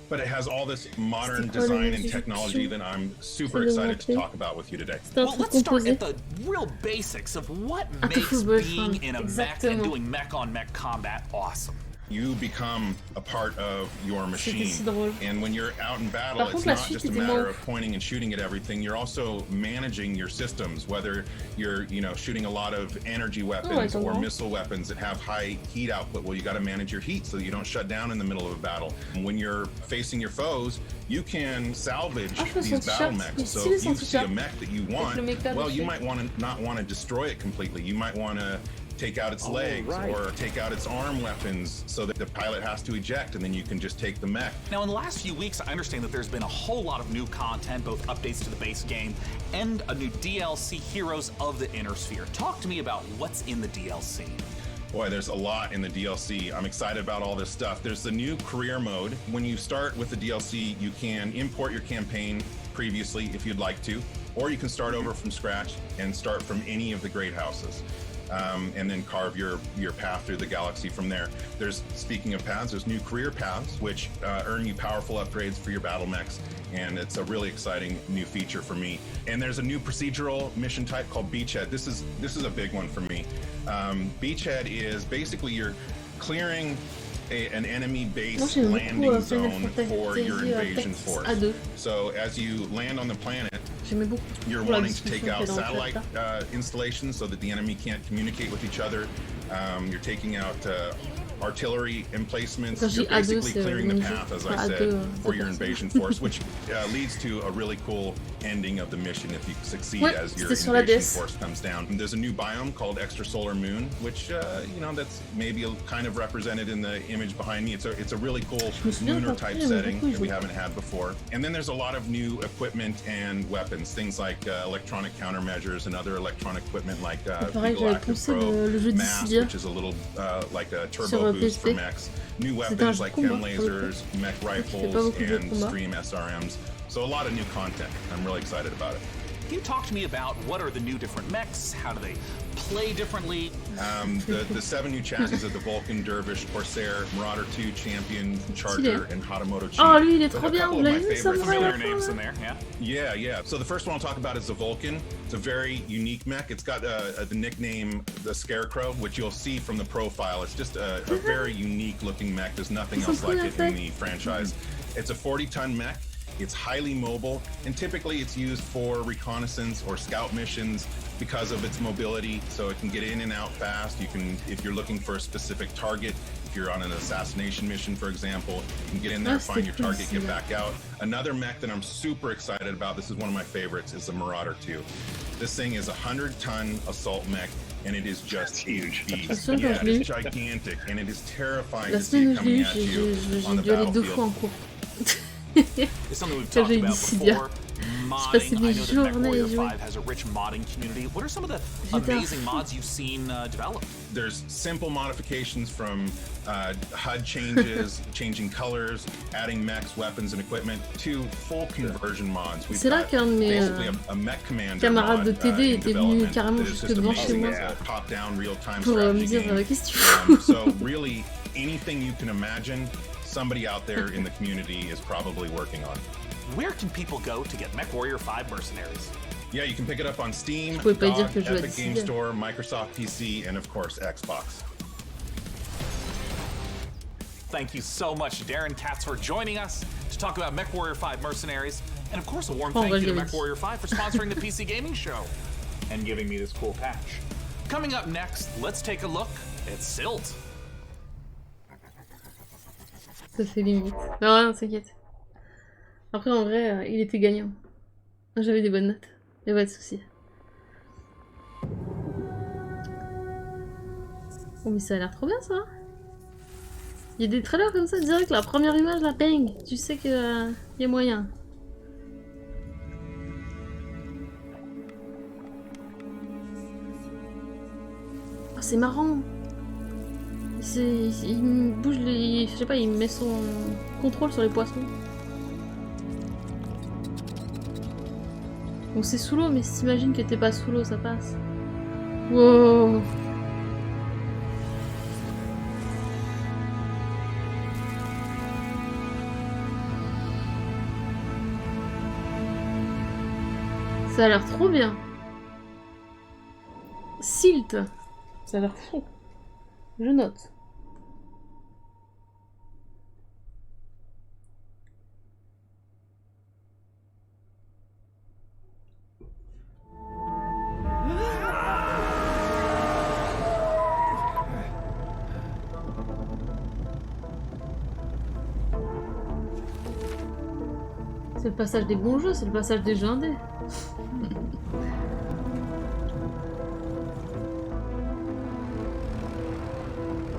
but it has all this modern design and technology that I'm super excited to talk about with you today. Well, let's start at the real basics of what makes being in a mech and doing mech-on-mech combat awesome. You become a part of your machine, and when you're out in battle, it's not just a matter of pointing and shooting at everything. You're also managing your systems, whether you're, shooting a lot of energy weapons or missile weapons that have high heat output. Well, you got to manage your heat so that you don't shut down in the middle of a battle. And when you're facing your foes, you can salvage these battle mechs. So if you see a mech that you want, well, you might not want to destroy it completely. You might want to take out its legs or take out its arm weapons so that the pilot has to eject, and then you can just take the mech. Now, in the last few weeks, I understand that there's been a whole lot of new content, both updates to the base game and a new DLC, Heroes of the Inner Sphere. Talk to me about what's in the DLC. Boy, there's a lot in the DLC. I'm excited about all this stuff. There's the new career mode. When you start with the DLC, you can import your campaign previously if you'd like to, or you can start over from scratch and start from any of the great houses. And then carve your path through the galaxy from there. Speaking of paths, there's new career paths, which earn you powerful upgrades for your battle mechs, and it's a really exciting new feature for me. And there's a new procedural mission type called Beachhead. This is a big one for me. Beachhead is basically you're clearing an enemy base landing zone for your invasion force. So as you land on the planet, you're wanting to take out satellite installations so that the enemy can't communicate with each other. You're taking out artillery emplacements. You're basically clearing the path, as I said, for your invasion force, which leads to a really cool ending of the mission if you succeed as your invasion force comes down. And there's a new biome called Extrasolar Moon, which that's maybe kind of represented in the image behind me. It's a really cool lunar type setting that we haven't had before. And then there's a lot of new equipment and weapons, things like electronic countermeasures and other electronic equipment like Eagle Active Pro Mass, which is a little like a turbo boost for mechs. New weapons like chem lasers, mech rifles, and stream SRMs. So a lot of new content. I'm really excited about it. Can you talk to me about what are the new different mechs? How do they play differently? The 7 new chassis of the Vulcan, Dervish, Corsair, Marauder 2, Champion, Charger, and Hatamoto Chief. Oh, lui, il est trop bien. Vous l'avez vu, ça Familiar names in there, yeah. Yeah. So the first one I'll talk about is the Vulcan. It's a very unique mech. It's got the nickname the Scarecrow, which you'll see from the profile. It's just a very unique looking mech. There's nothing else like it in the franchise. It's a 40-ton mech. It's highly mobile, and typically it's used for reconnaissance or scout missions because of its mobility, so it can get in and out fast. You can, if you're looking for a specific target, if you're on an assassination mission, for example, you can get in there, find your target, get back out. Another mech that I'm super excited about, this is one of my favorites, is the Marauder 2. This thing is a 100-ton assault mech, and it is just huge. Yeah, it is gigantic, and it is terrifying to see coming at you on the battlefield. It's something we've talked about before. Modding. I know that MechWarrior 5 has a rich modding community. What are some of the amazing mods you've seen developed? There's simple modifications from HUD changes, changing colors, adding mechs, weapons, and equipment, to full conversion mods. We've got basically a mech commander camarade de TD était venu carrément jusque devant chez moi pour me dire qu'est-ce que tu fous. So really, anything you can imagine, somebody out there in the community is probably working on. Where can people go to get MechWarrior 5 Mercenaries? Yeah, you can pick it up on Steam, GOG, Epic Game Store, Microsoft PC, and of course, Xbox. Thank you so much, Darren Katz, for joining us to talk about MechWarrior 5 Mercenaries. And of course, a warm thank you to MechWarrior 5 for sponsoring the PC Gaming Show and giving me this cool patch. Coming up next, let's take a look at Silt. Ça fait limite. Non, t'inquiète. Après, en vrai, il était gagnant. J'avais des bonnes notes. Y'a pas de soucis. Oh, mais ça a l'air trop bien, ça. Il y a des trailers comme ça, direct, la première image, la bang. Tu sais que y a moyen. Oh, c'est marrant. Il bouge les... Je sais pas, il met son contrôle sur les poissons. Donc c'est sous l'eau, mais si t'imagines que t'es pas sous l'eau, ça passe. Wow. Ça a l'air trop bien. Silt. Ça a l'air fou. Je note. C'est le passage des bons jeux, c'est le passage des jeux indés.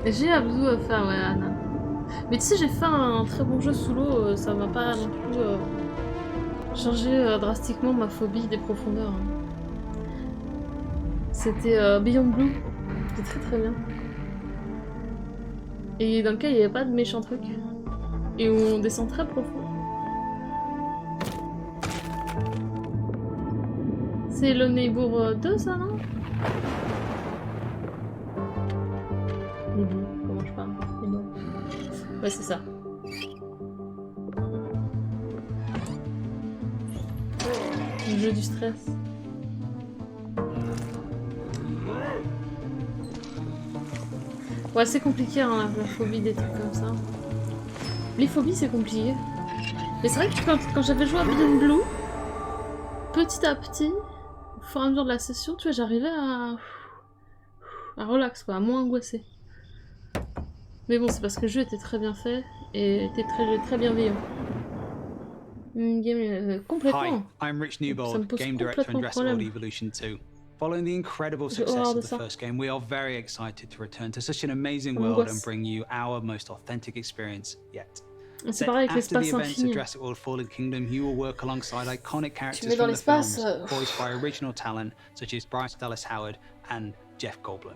J'ai Abdou à faire, ouais, Anna. Mais tu sais, j'ai fait un très bon jeu sous l'eau, ça m'a pas non plus changé drastiquement ma phobie des profondeurs. C'était Beyond Blue, c'était très très bien. Et dans lequel il n'y avait pas de méchants trucs. Et où on descend très profond. C'est le Neighbor 2, ça, non? Comment je parle? Ouais, c'est ça. Le jeu du stress. Ouais, c'est compliqué, hein, la phobie des trucs comme ça. Les phobies, c'est compliqué. Mais c'est vrai que quand j'avais joué à Beyond Blue, petit à petit, au fur et à mesure de la session, tu vois, j'arrivais à relax, quoi, à moins angoisser. Mais bon, c'est parce que le jeu était très bien fait et était très bienveillant. Une game complètement. Hi, I'm Rich Newbold, Game Director and Dress World Evolution 2. Following the incredible success of the first game, we are very excited to return to such an amazing world and bring you our most authentic experience yet. C'est pareil avec After the l'espace events of infini. Jurassic World Fallen Kingdom, you will work alongside iconic Tu characters mets dans from the films, l'espace. voiced by original talent such as Bryce Dallas Howard and Jeff Goldblum.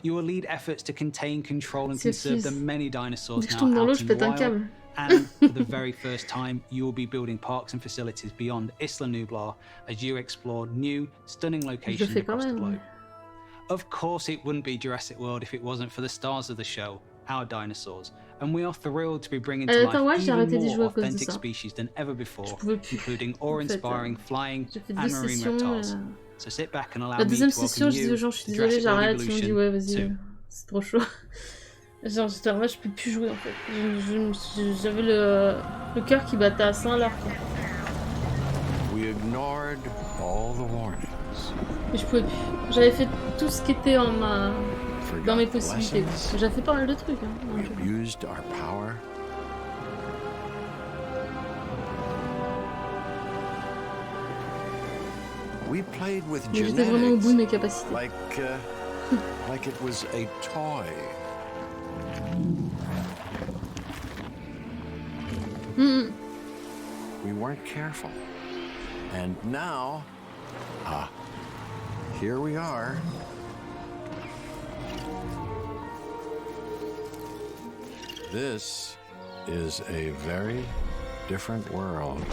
You will lead efforts to contain, control, and C'est conserve fils. the many dinosaurs Dès que je now tombe dans l'eau, out je in the pète un wild, câble. And for the very first time, you will be building parks and facilities beyond Isla Nublar as you explore new, stunning locations across the globe. Of course, it wouldn't be Jurassic World if it wasn't for the stars of the show, our dinosaurs. And we are thrilled to be bringing to life even more authentic species than ever before, including awe-inspiring flying and marine reptiles. So sit back and allow me to welcome you to Jurassic World Evolution 2. C'est trop chaud. Genre, moi je peux plus jouer en fait. J'avais le cœur qui battait à 100 à l'heure. We ignored all the warnings. Mais je pouvais plus. J'avais fait tout ce qui était dans mes possibilités. J'avais fait pas mal de trucs. Hein, used our power. We played with j'étais vraiment au bout de mes capacités. Like it was a toy. We weren't careful. And now, here we are. This is a very different world.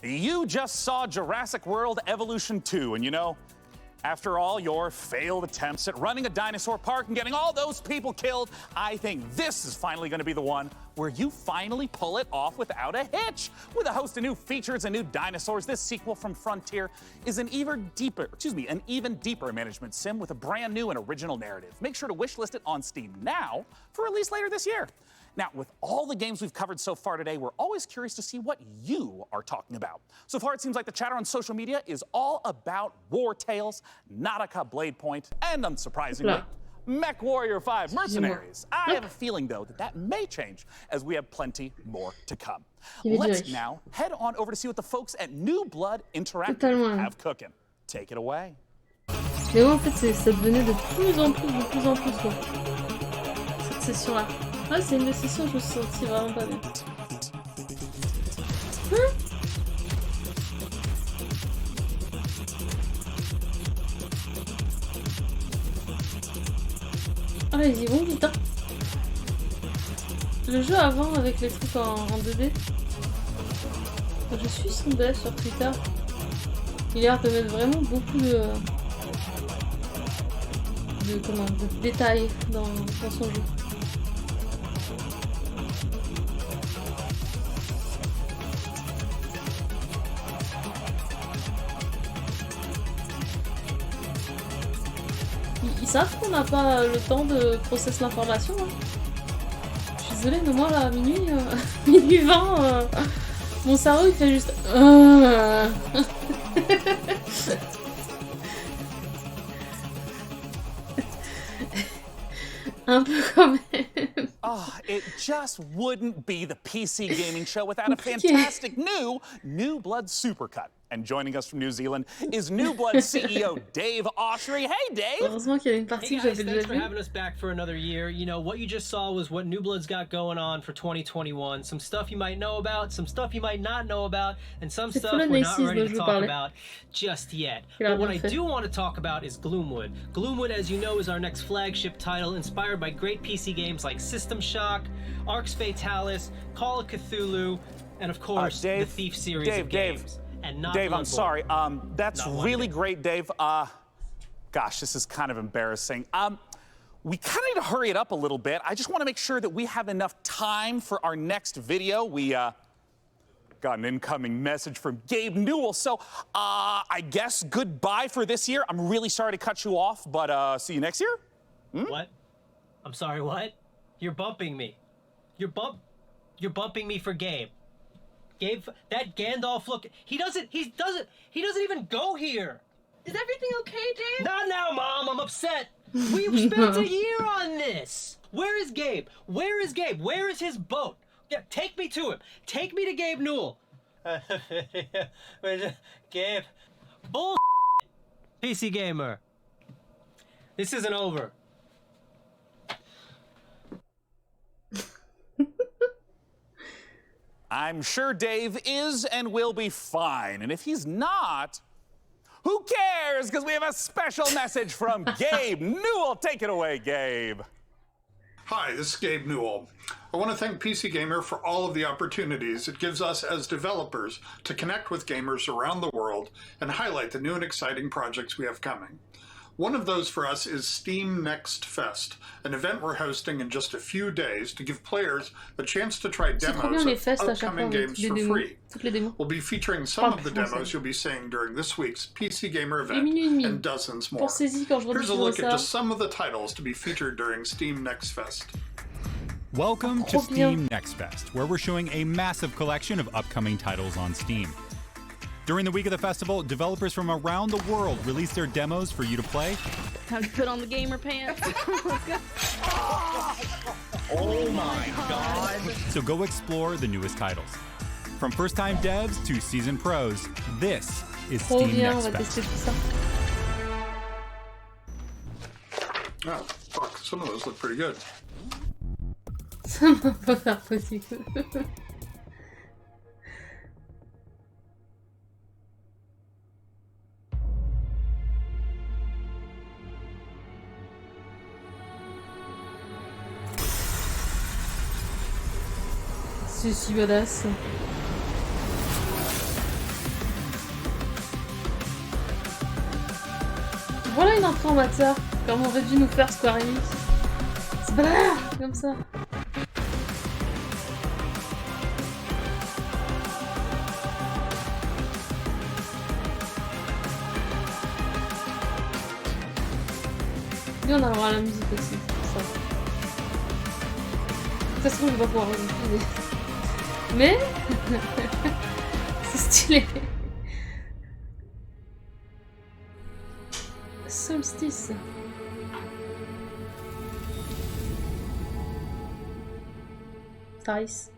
You just saw Jurassic World Evolution 2, and you know, after all your failed attempts at running a dinosaur park and getting all those people killed, I think this is finally going to be the one where you finally pull it off without a hitch. With a host of new features and new dinosaurs, this sequel from Frontier is an even deeper management sim with a brand new and original narrative. Make sure to wishlist it on Steam now for release later this year. Now, with all the games we've covered so far today, we're always curious to see what you are talking about. So far, it seems like the chatter on social media is all about War Tales, Nautica Blade Point, and unsurprisingly, Mech Warrior 5 Mercenaries. I have a feeling, though, that may change as we have plenty more to come. Let's now head on over to see what the folks at New Blood Interactive have cooking. Take it away. Mais ouais, en fait, ça devenait de plus en plus, quoi. Cette session-là. Ah, c'est une des sessions où je me suis sentie vraiment pas bien. Ah, ils y vont vite, hein. Le jeu avant, avec les trucs en 2D, je suis son dev sur Twitter. Il a l'air de mettre vraiment beaucoup de détails dans son jeu. Ils savent qu'on n'a pas le temps de processer l'information. Hein. Je suis désolée, mais moi là, à minuit 20, mon cerveau il fait juste. Un peu quand même. Oh, it just wouldn't be the PC gaming show without a fantastic New Blood Supercut. And joining us from New Zealand is New Blood CEO Dave Oshry. Hey, Dave! Heureusement qu'il y a une partie que j'avais déjà vue. Thanks for having us back for another year. You know, what you just saw was what New Blood's got going on for 2021. Some stuff you might know about, some stuff you might not know about, and some stuff we're not ready to talk about just yet. But what I do want to talk about is Gloomwood. Gloomwood, as you know, is our next flagship title inspired by great PC games like System Shock, Arx Fatalis, Call of Cthulhu, and of course, the Thief series of games. Dave, I'm sorry. That's really great, Dave. Gosh, this is kind of embarrassing. We kind of need to hurry it up a little bit. I just want to make sure that we have enough time for our next video. We got an incoming message from Gabe Newell. So I guess goodbye for this year. I'm really sorry to cut you off, but see you next year. What? I'm sorry, what? You're bumping me. You're bumping me for Gabe. Gabe, that Gandalf look, he doesn't even go here. Is everything okay, Dave? Not now, Mom, I'm upset. We spent a year on this. Where is Gabe? Where is Gabe? Where is his boat? Yeah, take me to him. Take me to Gabe Newell. Gabe, bull. PC Gamer. This isn't over. I'm sure Dave is and will be fine. And if he's not, who cares? Because we have a special message from Gabe Newell. Take it away, Gabe. Hi, this is Gabe Newell. I want to thank PC Gamer for all of the opportunities it gives us as developers to connect with gamers around the world and highlight the new and exciting projects we have coming. One of those for us is Steam Next Fest, an event we're hosting in just a few days to give players a chance to try demos of upcoming games for free. We'll be featuring some of the demos you'll be seeing during this week's PC Gamer event and dozens more. Here's a look at just some of the titles to be featured during Steam Next Fest. Welcome to Steam Next Fest, where we're showing a massive collection of upcoming titles on Steam. During the week of the festival, developers from around the world release their demos for you to play. Time to put on the gamer pants. Oh my god! So go explore the newest titles. From first-time devs to seasoned pros, this is Steam Next Fest. Oh, fuck, some of those look pretty good. Ça m'a pas l'air possible. C'est si badass. Voilà une entrée en matière, comme on aurait dû nous faire Square Enix. C'est pas comme ça. Lui on a le droit à la musique aussi, ça. De toute façon on va pouvoir l'utiliser. Mais c'est stylé. Solstice. Thrice.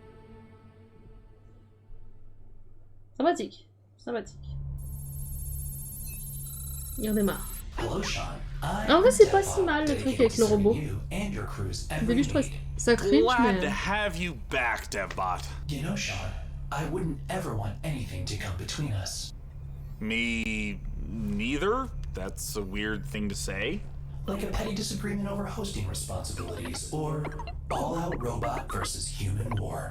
Sympathique. Sympathique. Il redémarre. En vrai, c'est pas si mal le truc avec le robot. Au début, je trouvais ça cringe, Glad to mais. have you back, DevBot. You know, Sean, I wouldn't ever want anything to come between us. Me neither? That's a weird thing to say. Like a petty disagreement over hosting responsibilities, or all-out robot versus human war.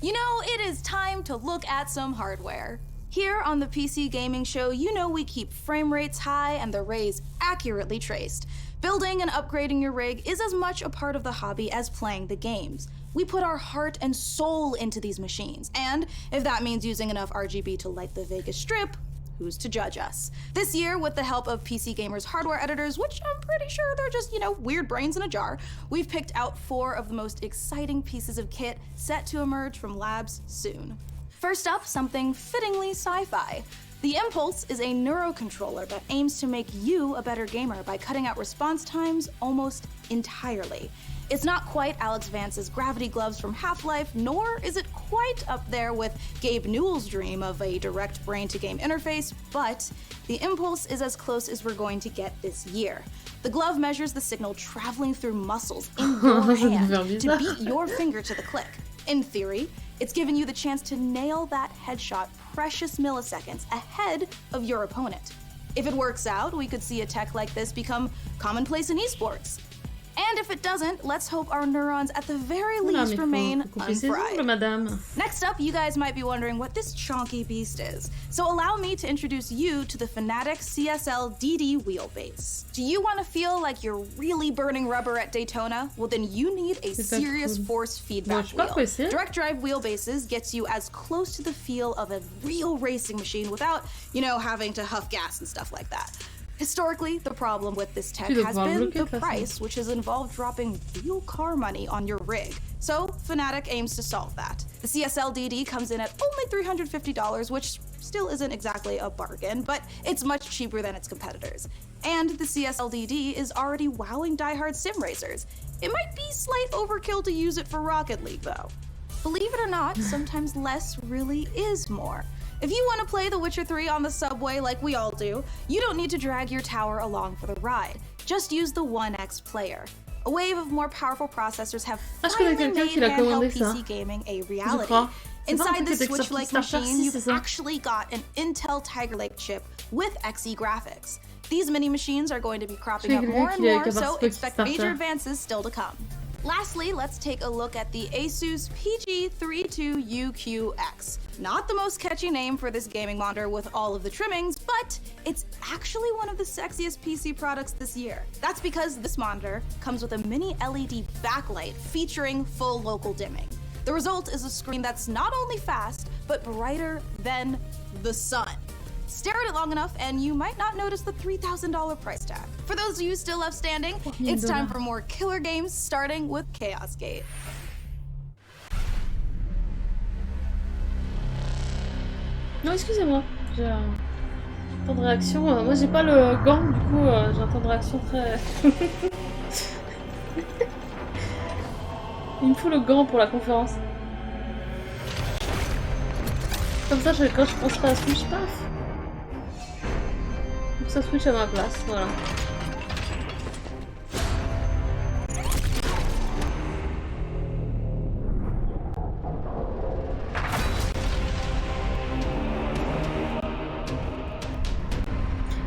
You know, it is time to look at some hardware. Here on the PC Gaming Show, you know we keep frame rates high and the rays accurately traced. Building and upgrading your rig is as much a part of the hobby as playing the games. We put our heart and soul into these machines, and if that means using enough RGB to light the Vegas Strip, who's to judge us? This year, with the help of PC Gamer's hardware editors, which I'm pretty sure they're just, you know, weird brains in a jar, we've picked out 4 of the most exciting pieces of kit set to emerge from labs soon. First up, something fittingly sci-fi. The Impulse is a neurocontroller that aims to make you a better gamer by cutting out response times almost entirely. It's not quite Alex Vance's gravity gloves from Half-Life, nor is it quite up there with Gabe Newell's dream of a direct brain-to-game interface, but the Impulse is as close as we're going to get this year. The glove measures the signal traveling through muscles in your hand to beat your finger to the click. In theory, it's giving you the chance to nail that headshot precious milliseconds ahead of your opponent. If it works out, we could see a tech like this become commonplace in esports. And if it doesn't, let's hope our neurons at the very least remain unfried. Next up, you guys might be wondering what this chonky beast is. So allow me to introduce you to the Fanatec CSL DD wheelbase. Do you want to feel like you're really burning rubber at Daytona? Well, then you need a serious force feedback wheel. Direct drive wheelbases gets you as close to the feel of a real racing machine without, you know, having to huff gas and stuff like that. Historically, the problem with this tech has been the price, which has involved dropping real car money on your rig. So, Fanatec aims to solve that. The CSL DD comes in at only $350, which still isn't exactly a bargain, but it's much cheaper than its competitors. And the CSL DD is already wowing diehard sim racers. It might be slight overkill to use it for Rocket League, though. Believe it or not, sometimes less really is more. If you want to play The Witcher 3 on the subway like we all do, you don't need to drag your tower along for the ride. Just use the 1X player. A wave of more powerful processors have finally made handheld PC gaming a reality. Inside this Switch-like machine, you've actually got an Intel Tiger Lake chip with Xe graphics. These mini machines are going to be cropping up more and more, so expect major advances still to come. Lastly, let's take a look at the Asus PG32UQX. Not the most catchy name for this gaming monitor with all of the trimmings, but it's actually one of the sexiest PC products this year. That's because this monitor comes with a mini LED backlight featuring full local dimming. The result is a screen that's not only fast, but brighter than the sun. Stare at it long enough and you might not notice the $3,000 price tag. For those of you still left standing, it's time for more killer games, starting with Chaos Gate. Non, excusez-moi, j'ai un temps de réaction. Moi, j'ai pas le gant, du coup, j'ai un temps de réaction très... Il me faut le gant pour la conférence. Comme ça, quand je penserai à Switch, paf. Ça Switch à ma place, voilà.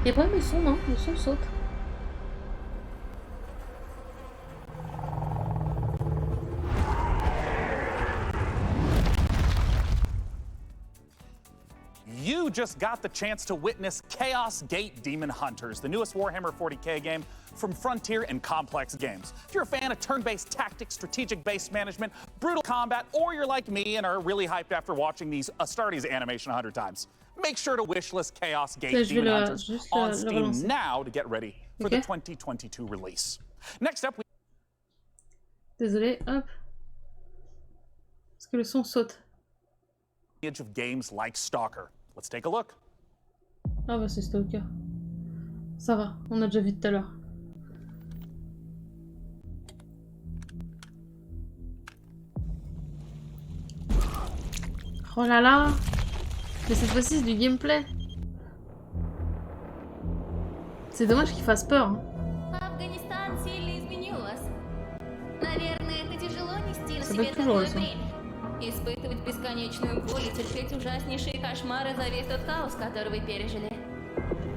Il y a pas même le son, non? Le son saute. You just got the chance to witness Chaos Gate Demon Hunters, the newest Warhammer 40k game from Frontier and Complex Games. If you're a fan of turn-based tactics, strategic-based management, brutal combat, or you're like me and are really hyped after watching these Astartes animation 100 times, make sure to wishlist Chaos Gate Demon Hunters on Steam now to get ready for the 2022 release. Next up, Désolé, hop. Parce que le son saute. Of games like Stalker. Let's take a look. Ah bah c'est Stalker. Ça va, on a déjà vu tout à l'heure. Oh là là. Mais cette fois-ci c'est du gameplay. C'est dommage qu'il fasse peur. Ça peut toujours le son. Испытывать бесконечную боль и терпеть ужаснейшие кошмары за весь тот хаос, который вы пережили.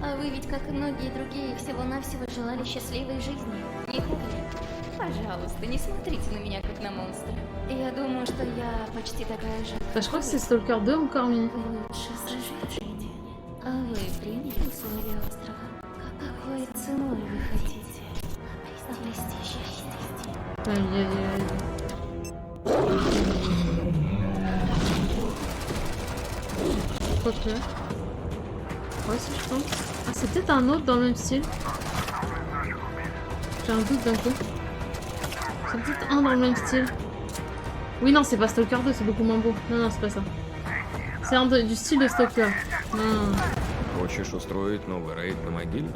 А вы ведь, как и многие другие, всего-навсего желали счастливой жизни, не так ли? Пожалуйста, не смотрите на меня, как на монстра. Я думаю, что я почти такая же. Je crois que c'est Stalker 2 encore, mais... Лучше скажите, а вы приняли условия острова? Какой ценой вы хотите обрести счастье? Aïe. Quoique. Ouais, si je pense. Ah, c'est peut-être un autre dans le même style. J'ai un doute d'un coup. C'est peut-être un dans le même style. Oui, non, c'est pas Stalker 2, c'est beaucoup moins beau. Non, c'est pas ça. C'est un du style de Stalker. Non. Хочешь устроить новый рейд на могильник?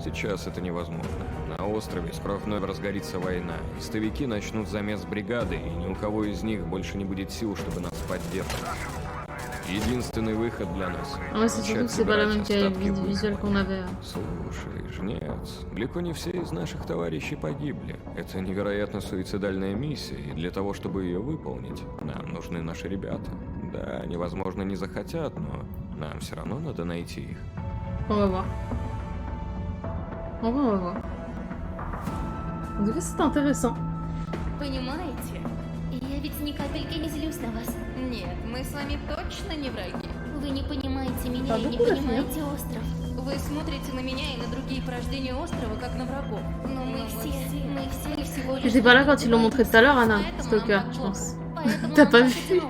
Сейчас это невозможно. На острове скоро вновь разгорится война. Истовики начнут замес бригады, и ни у кого из них больше не будет сил, чтобы нас поддерживать. Единственный выход для нас — начать собирать остатки войны. Слушай, жнец, далеко не все из наших товарищей погибли. Это невероятно суицидальная миссия, и для того, чтобы ее выполнить, нам нужны наши ребята. Да, они, возможно, не захотят, но нам все равно надо найти их. On va voir. On va voir. En tout cas, c'est intéressant. Понимаете? Я ведь ни капельки не злюсь на вас. Нет, мы с вами точно не враги. Вы не понимаете меня и не понимаете остров. Вы смотрите на меня и на другие порождения острова, как на врагов. Но мы все всего лишь... J'étais pas là quand ils l'ont montré tout à l'heure, Anna. Stalker, je pense. T'as pas vu?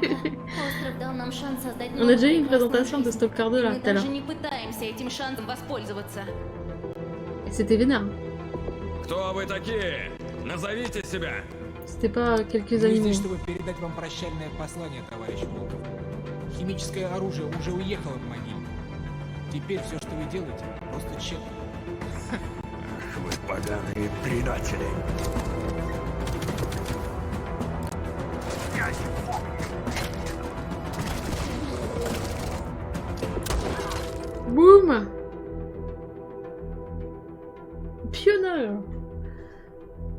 On a déjà eu une présentation de Stalker 2 là, tout à l'heure. Et c'était vénère. Кто вы такие? Назовите себя. C'était pas quelques animaux. Мы здесь, чтобы передать вам прощальное послание, товарищ Волков. Химическое оружие уже уехало в могилу. Теперь все, что вы делаете, просто тщетно. Ах, вы поганые предатели. Boum! Pionnier!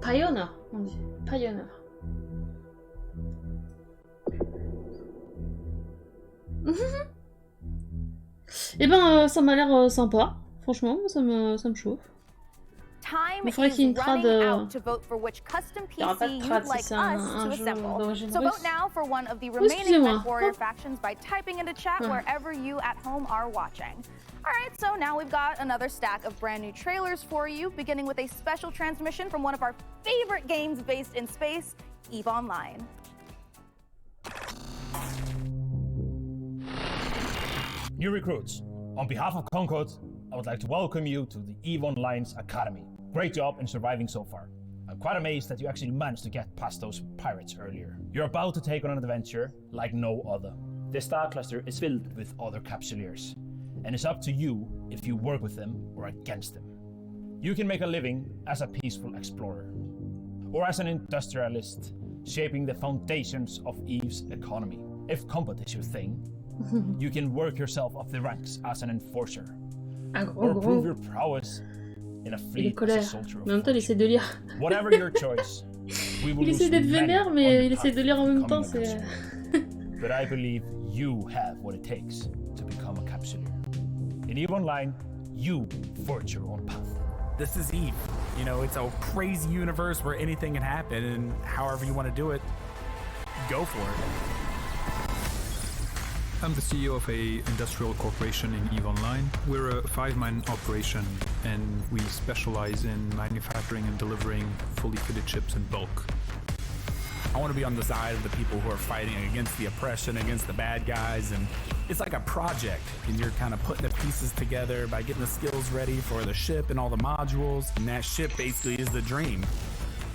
Pioneer, on dit. Pioneer. Eh ben, ça m'a l'air sympa. Franchement, ça me chauffe. Time Il faudrait qu'il y ait une trad. to vote for which custom Il n'y aura pas PC de you'd trad like si c'est us un to jeu assemble. d'origine So russe. vote now for one of the Oh, remaining excusez-moi. Mech Warrior factions by typing into chat wherever you at home are watching. All right, so now we've got another stack of brand new trailers for you, beginning with a special transmission from one of our favorite games based in space, EVE Online. New recruits, on behalf of Concord, I would like to welcome you to the EVE Online's Academy. Great job in surviving so far. I'm quite amazed that you actually managed to get past those pirates earlier. You're about to take on an adventure like no other. This star cluster is filled with other capsuleers, and it's up to you if you work with them or against them. You can make a living as a peaceful explorer, or as an industrialist, shaping the foundations of EVE's economy. If combat is your thing, you can work yourself up the ranks as an enforcer, or prove your prowess in a fleet as a soldier of En même temps, il essaie de lire. Whatever your choice, we will Il essaie d'être vénère, mais il essaie de lire en même temps. C'est. But I believe you have what it takes to become a capsuleer. In EVE Online, you forge your own path. This is EVE. You know, it's a crazy universe where anything can happen, and however you want to do it, go for it. I'm the CEO of a industrial corporation in EVE Online. We're a 5-man operation, and we specialize in manufacturing and delivering fully fitted chips in bulk. I want to be on the side of the people who are fighting against the oppression, against the bad guys, and it's like a project, and you're kind of putting the pieces together by getting the skills ready for the ship and all the modules, and that ship basically is the dream.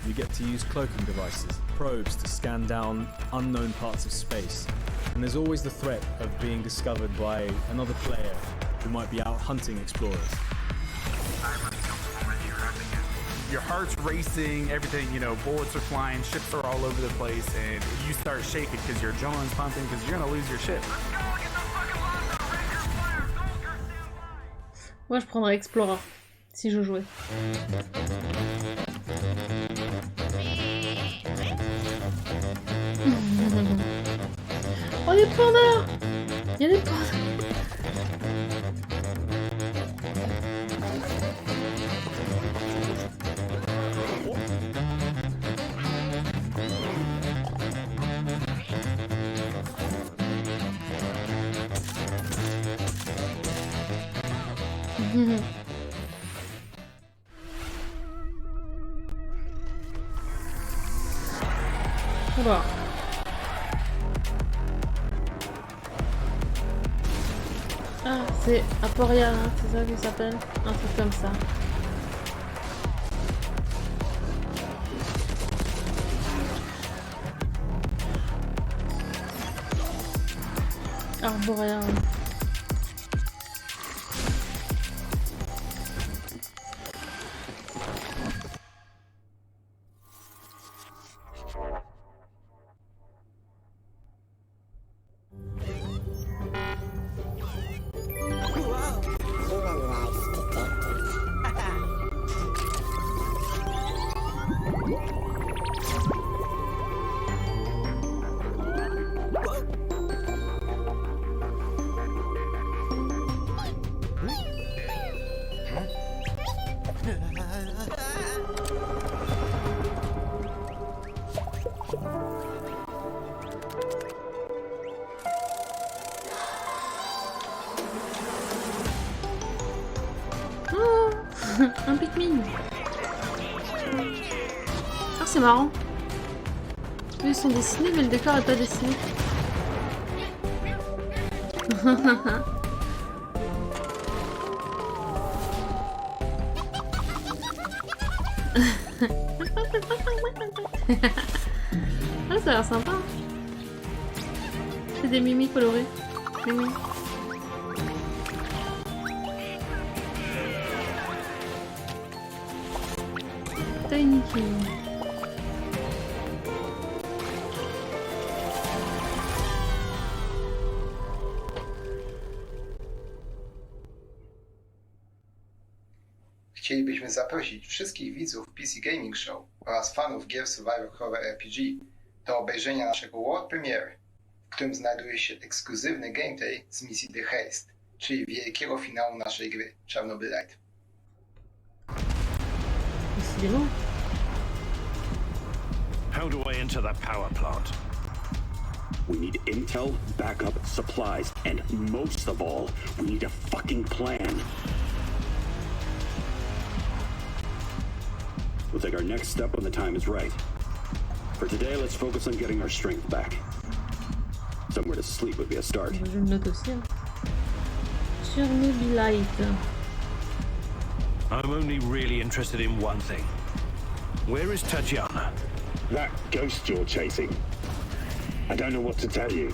You get to use cloaking devices, probes to scan down unknown parts of space, and there's always the threat of being discovered by another player who might be out hunting explorers. Your heart's racing, everything, you know, bullets are flying, ships are all over the place, and you start shaking because your adrenaline's pumping because you're gonna lose your ship. Moi, je prendrais Explorer si je jouais. Oh, des pandas! Il y a des pandas! Oula. Ah, c'est Aporia, hein, c'est ça qu'il s'appelle? Un truc comme ça. Arborea. Un Pikmin. Ah, c'est marrant. Eux, ils sont dessinés, mais le décor est pas dessiné. Ah, ça a l'air sympa. C'est des mimi colorés. Mimi. Tiny King. Chcielibyśmy zaprosić wszystkich widzów PC Gaming Show oraz fanów gier Survivor Horror RPG do obejrzenia naszego world premiere, w którym znajduje się ekskluzywny gameplay z misji The Haste, czyli wielkiego finału naszej gry Czarnobylite. How do I enter that power plant? We need intel, backup, supplies, and most of all, we need a fucking plan. We'll take our next step when the time is right. For today, let's focus on getting our strength back. Somewhere to sleep would be a start. Je le note aussi. Chernobylite. I'm only really interested in one thing. Where is Tatiana? That ghost you're chasing. I don't know what to tell you.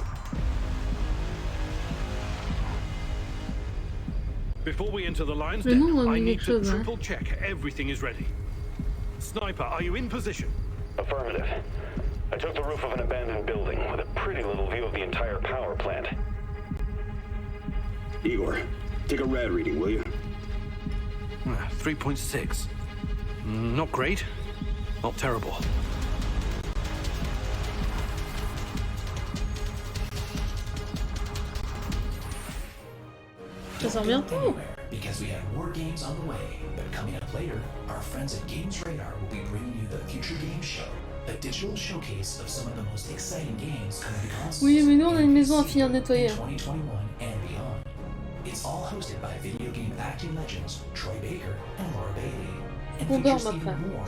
Before we enter the lion's den, I need to triple check everything is ready. Sniper, are you in position? Affirmative. I took the roof of an abandoned building with a pretty little view of the entire power plant. Igor, take a rad reading, will you? 3.6. Not great, not terrible. Ça sort bientôt. Because we have more games on the way, but coming up later, our friends at Games Radar will be bringing you the Future Games Show, a digital showcase of some of the most exciting games coming to consoles. Oui, mais nous on a une maison à finir de nettoyer. 2021 and beyond. It's all hosted by video game acting legends Troy Baker and Laura Bailey, and features even more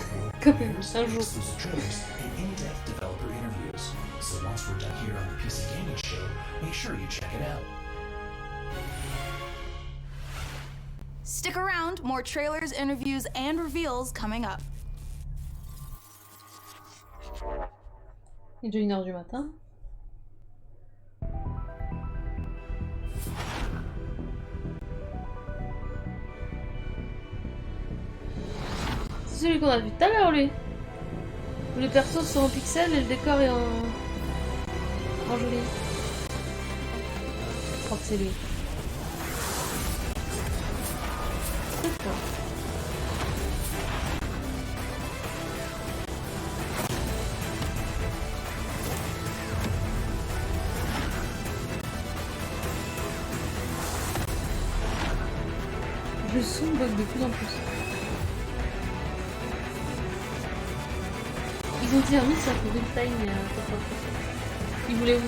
exclusive trailers and in-depth developer interviews. So once we're done here on the PC Gaming Show, make sure you check it out. Stick around, more trailers, interviews, and reveals coming up. Il est déjà 1h du matin. C'est celui qu'on a vu tout à l'heure, lui. Où les persos sont en pixels et le décor est en joli. Je crois que c'est lui. D'accord. Le son bug de plus en plus. Ils ont dit un mix entre Real Time et ils voulaient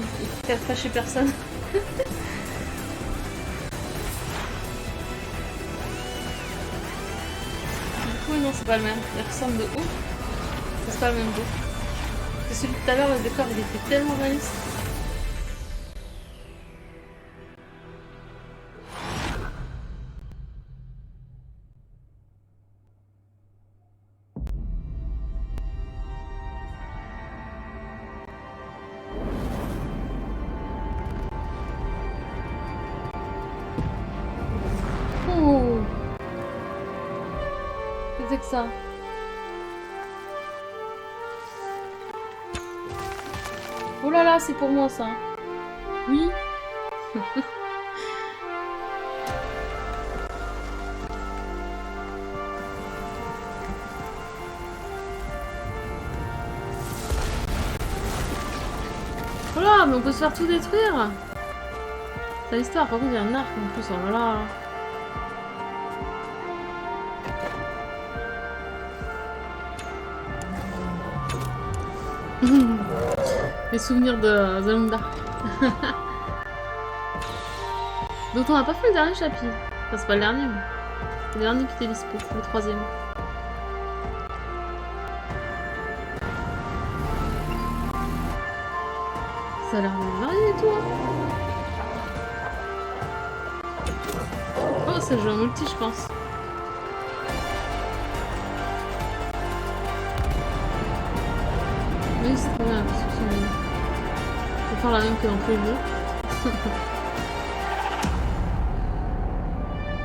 faire fâcher personne. Oui, non, c'est pas le même. Il ressemble de ouf. C'est pas le même dos. Parce que celui de tout à l'heure, le décor, il était tellement réaliste. Oh! C'est que ça. Oh là là, c'est pour moi ça. Oui. Oh là, mais on peut se faire tout détruire. C'est l'histoire, par contre il y a un arc en plus, oh là là. Les souvenirs de Zelda. Donc on n'a pas fait le dernier chapitre. Enfin c'est pas le dernier, mais c'est le dernier qui était dispo, le troisième. Ça a l'air de varier et tout. Oh, ça joue en multi je pense. Oui, c'est trop bien, parce que je vais faire la même que dans tous les jeux.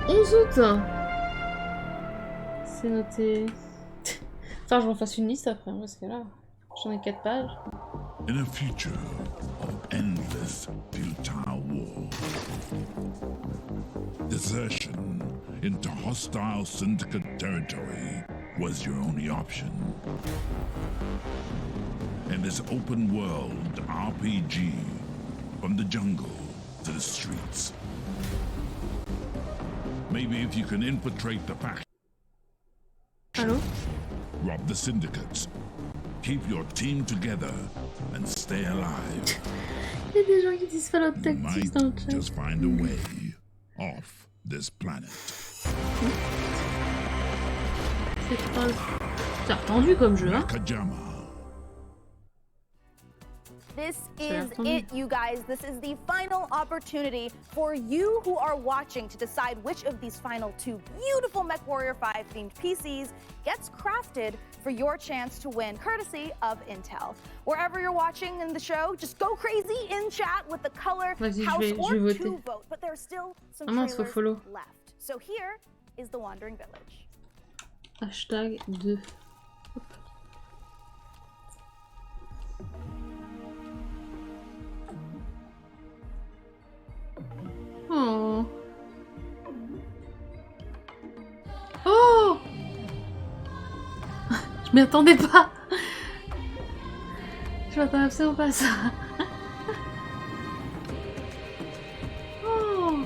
11 août. C'est noté. Enfin, je m'en fasse une liste après, parce que là, j'en ai 4 pages. In a future of endless futile war, desertion into hostile syndicate territory was your only option. this open world RPG from the jungle to the streets. Maybe if you can infiltrate the faction, rob the syndicates, keep your team together, and stay alive. Il y a des gens qui disent Fallout Tactics dans le chat. Just find a way off this planet. C'est attendu comme jeu, hein? This is it, you guys. This is the final opportunity for you who are watching to decide which of these final 2 beautiful MechWarrior 5 themed PCs gets crafted for your chance to win, courtesy of Intel. Wherever you're watching in the show, just go crazy in chat with the color, house, or 2 vote. But there's still some trailers left. So here is the Wandering Village. Hashtag 2. Oh. Oh. Je m'y attendais pas. Je m'attendais absolument pas à ça. Oh.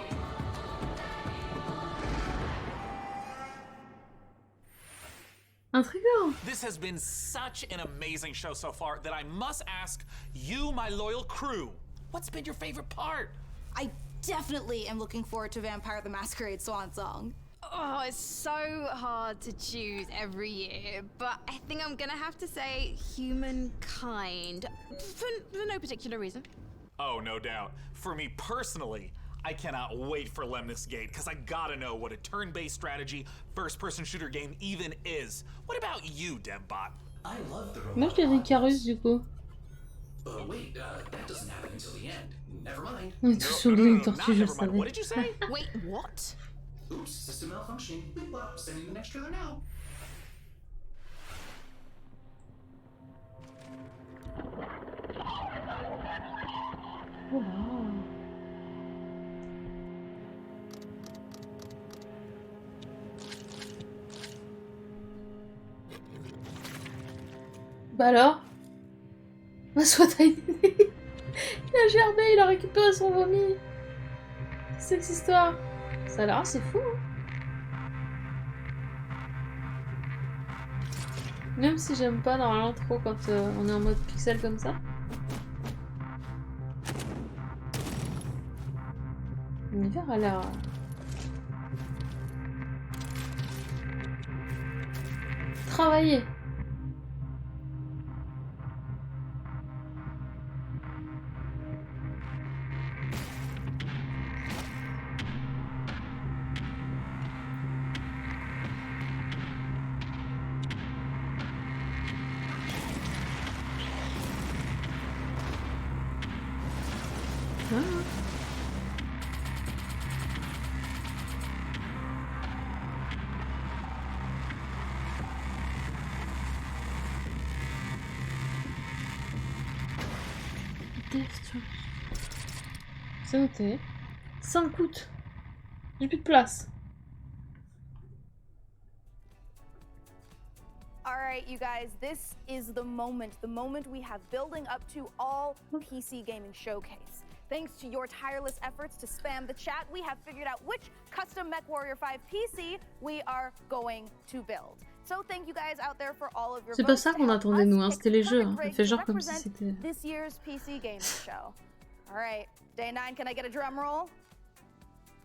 Intriguant. This has been such an amazing show so far that I must ask you, my loyal crew, what's been your favorite part? I definitely am looking forward to Vampire the Masquerade Swan Song. Oh, it's so hard to choose every year, but I think I'm gonna have to say Humankind, for no particular reason. Oh, no doubt. For me personally, I cannot wait for Lemnis Gate, because I gotta know what a turn-based strategy first-person shooter game even is. What about you, DevBot? I love the robot. Moi je dirais Icarus du coup. Wait, that doesn't happen until the end. Never mind. On est tous oubliés une tortue, je savais. What did you say? Wait, what? Oops, system malfunctioning. Well, sending the next trailer now. Oh, wow. Bah alors? Bah soit t'as une idée. Il a germé, il a récupéré son vomi. C'est cette histoire. Ça a l'air assez fou. Hein. Même si j'aime pas normalement trop quand on est en mode pixel comme ça. L'univers a l'air... travaillé. C'est noté. 5 août. J'ai plus de place. Alright, you guys, this is the moment we have building up to all PC Gaming Showcase. Thanks to your tireless efforts to spam the chat, we have figured out which custom MechWarrior 5 PC we are going to build. So thank you guys out there for all of your C'est pas ça qu'on attendait nous, hein. C'était les jeux. Hein. On fait genre comme si c'était... This year's PC Gaming Show. Alright, Day 9, can I get a drum roll?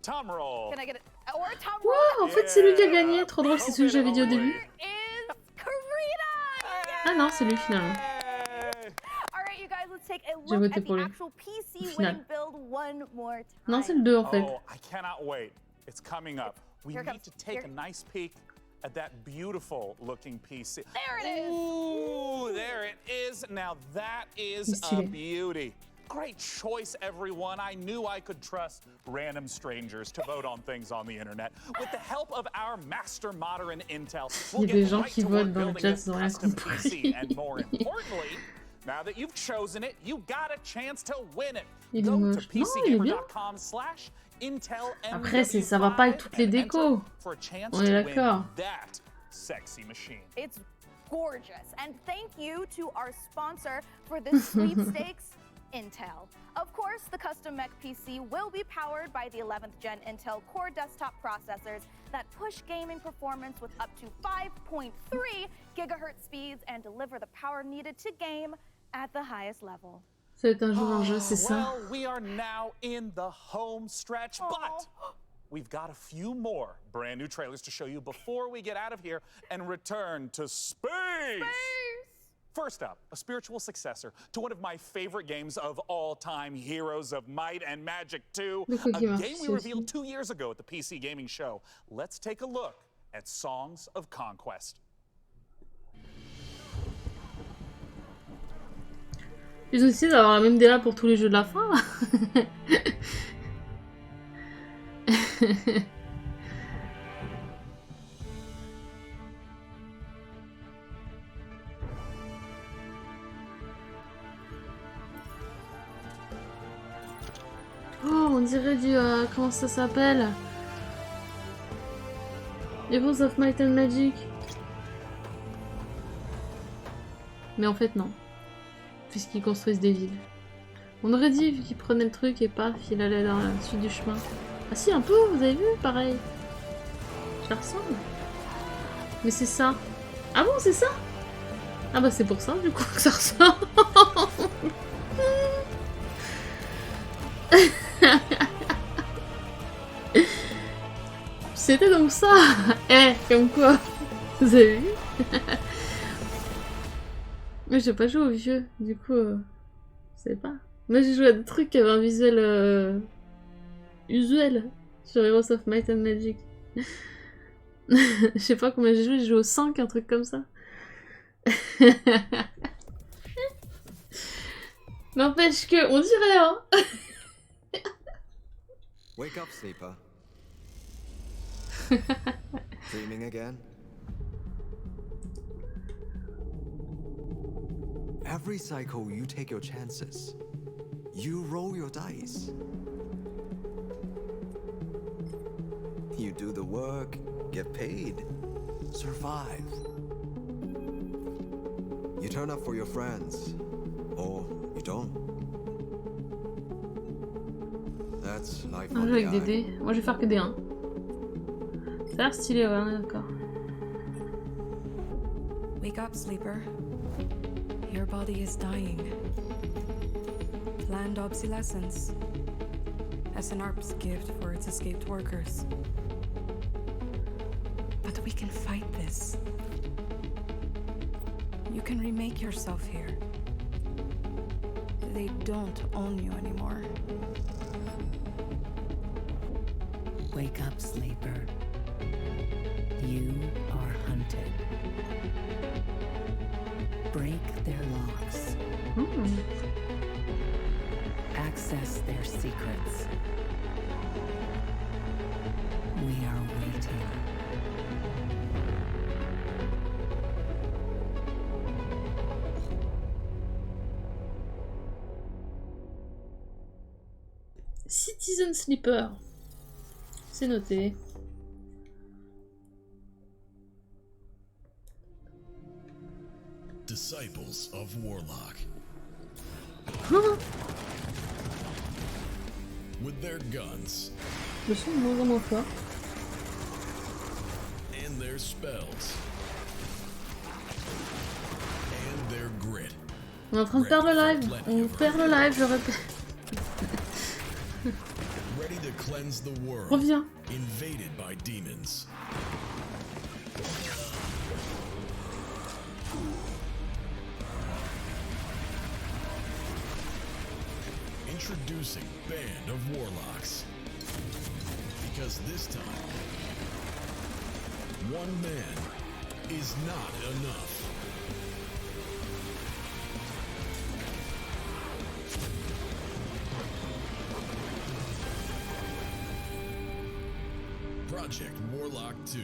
Tom roll. Can I get a... Or a tom roll? Wow, en fait c'est lui qui a gagné. Trop drôle, c'est celui que j'avais dit au début. Ah non, c'est lui finalement. Alright, you guys, let's take a look at the actual PC winning build one more time. Non, c'est le 2 en fait. Oh, I cannot wait. It's coming up. We need to take a nice peek at that beautiful looking PC. There it is! Ooh, there it is. Now that is a beauty. Great choice, everyone. I knew I could trust random strangers to vote on things on the internet. With the help of our master modder in Intel, we'll get right to work building this custom PC. And more importantly, now that you've chosen it, you got a chance to win it. Go to pcgamer.com/Intel. Après, ça va pas avec toutes les décos. On est d'accord. Sexy machine. It's gorgeous. And thank you to our sponsor for this sweepstakes, Intel. Of course, the custom mech PC will be powered by the 11th gen Intel Core desktop processors that push gaming performance with up to 5.3 gigahertz speeds and deliver the power needed to game at the highest level. C'est un jour un jeu, c'est ça. Well, we are now in the home stretch, but we've got a few more brand new trailers to show you before we get out of here and return to space. First up, a spiritual successor to one of my favorite games of all time, Heroes of Might and Magic 2, a game we revealed 2 years ago at the PC Gaming Show. Let's take a look at Songs of Conquest. Ils ont essayé d'avoir la même DA pour tous les jeux de la fin. Oh, on dirait du... comment ça s'appelle? Heroes of Might and Magic. Mais en fait, non. Puisqu'ils construisent des villes. On aurait dit, vu qu'ils prenaient le truc et paf, il allait dans la suite du chemin. Ah si, un peu, vous avez vu? Pareil. Ça ressemble. Mais c'est ça. Ah bon, c'est ça? Ah bah c'est pour ça, du coup, que ça ressemble. C'était donc ça. Eh, comme quoi. Vous avez vu? Mais j'ai pas joué au vieux, du coup, je sais pas. Moi j'ai joué à des trucs qui avaient un visuel usuel sur Heroes of Might and Magic. Je sais pas combien j'ai joué au 5, un truc comme ça. N'empêche que, on dirait, hein. Wake up, sleeper. Dreaming again? Every cycle, you take your chances. You roll your dice. You do the work, get paid, survive. You turn up for your friends, or you don't. That's life Un on jeu avec the des eye. dés. Moi je vais faire que des 1. Ça a l'air stylé, ouais, on est d'accord. Wake up, sleeper. Your body is dying. Planned obsolescence. SNRP's gift for its escaped workers. But we can fight this. You can remake yourself here. They don't own you anymore. Wake up, sleeper. You are hunted. Break their locks. Access their secrets. We are waiting. Citizen Sleeper. C'est noté. Disciples of Warlock. With their guns Le son est moins en moins fort. and their spells and their grit. On est en train de perdre le live. On perd le live, je répète. Ready to cleanse the world. Reviens. Invaded by demons. Introducing Band of Warlocks. Because this time, one man is not enough. Project Warlock 2.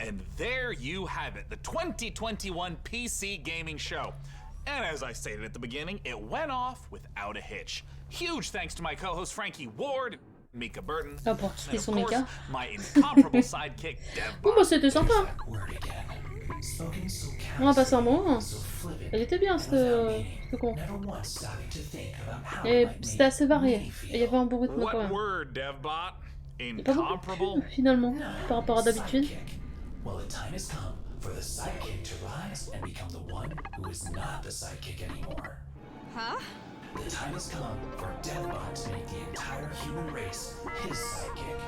And there you have it, the 2021 PC Gaming Show. And as I stated at the beginning, it went off without a hitch. Huge thanks to my co-host Frankie Ward, Mika Burton. Ah, pour quitter son méca. My incomparable sidekick, Dev. Bon, bah c'était sympa. On va passer un moment. Elle était bien, ce con. Et c'était assez varié. Et il y avait un bon rythme quand même. Il n'y a pas beaucoup de finalement, par rapport à d'habitude. Well, the time has come for the sidekick to rise and become the one who is not the sidekick anymore. Huh? The time has come for Deathbot to make the entire human race his sidekick.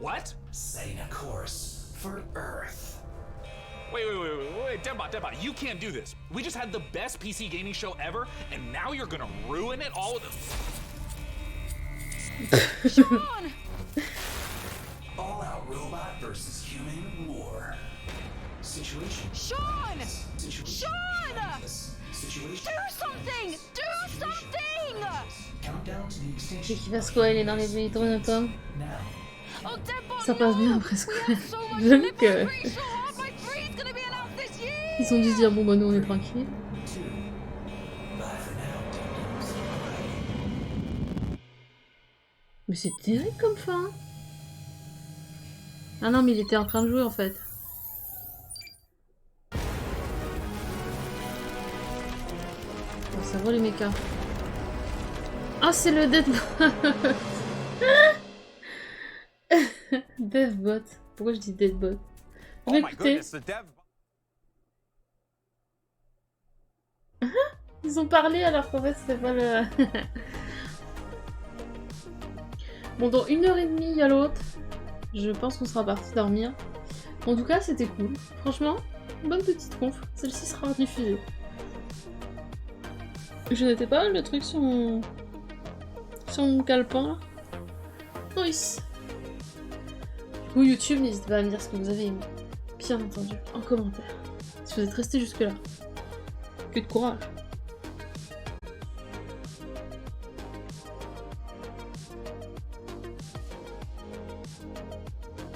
What? Setting a course for Earth. Wait, Deathbot, you can't do this. We just had the best PC gaming show ever, and now you're gonna ruin it all with this. Sean! All-out robot versus human war. Situation. Sean! Situation. Sean! Situation. Do something! Do something! Countdown to the extinction. C'est qui va se quoi, il est dans les drones pommes. Oh, Deadbot, Ça passe bien après ce coup. J'avoue que... Ils ont dû se dire, bon bah nous on est tranquille. Mais c'est terrible comme fin. Ah non mais il était en train de jouer en fait. Oh, ça va les mechas. Ah c'est le Deadbot. Deadbot. Pourquoi je dis Deadbot? Oh my goodness, the dev... Ils ont parlé alors qu'en fait c'était pas le... Bon, dans 1h30 il y a l'autre. Je pense qu'on sera parti dormir. En tout cas c'était cool. Franchement, bonne petite conf. Celle-ci sera diffusée. Je n'étais pas le truc sur mon calepin là. Nice. Du coup YouTube, n'hésitez pas à me dire ce que vous avez aimé. Bien entendu, en commentaire. Si vous êtes resté jusque là. Que de courage.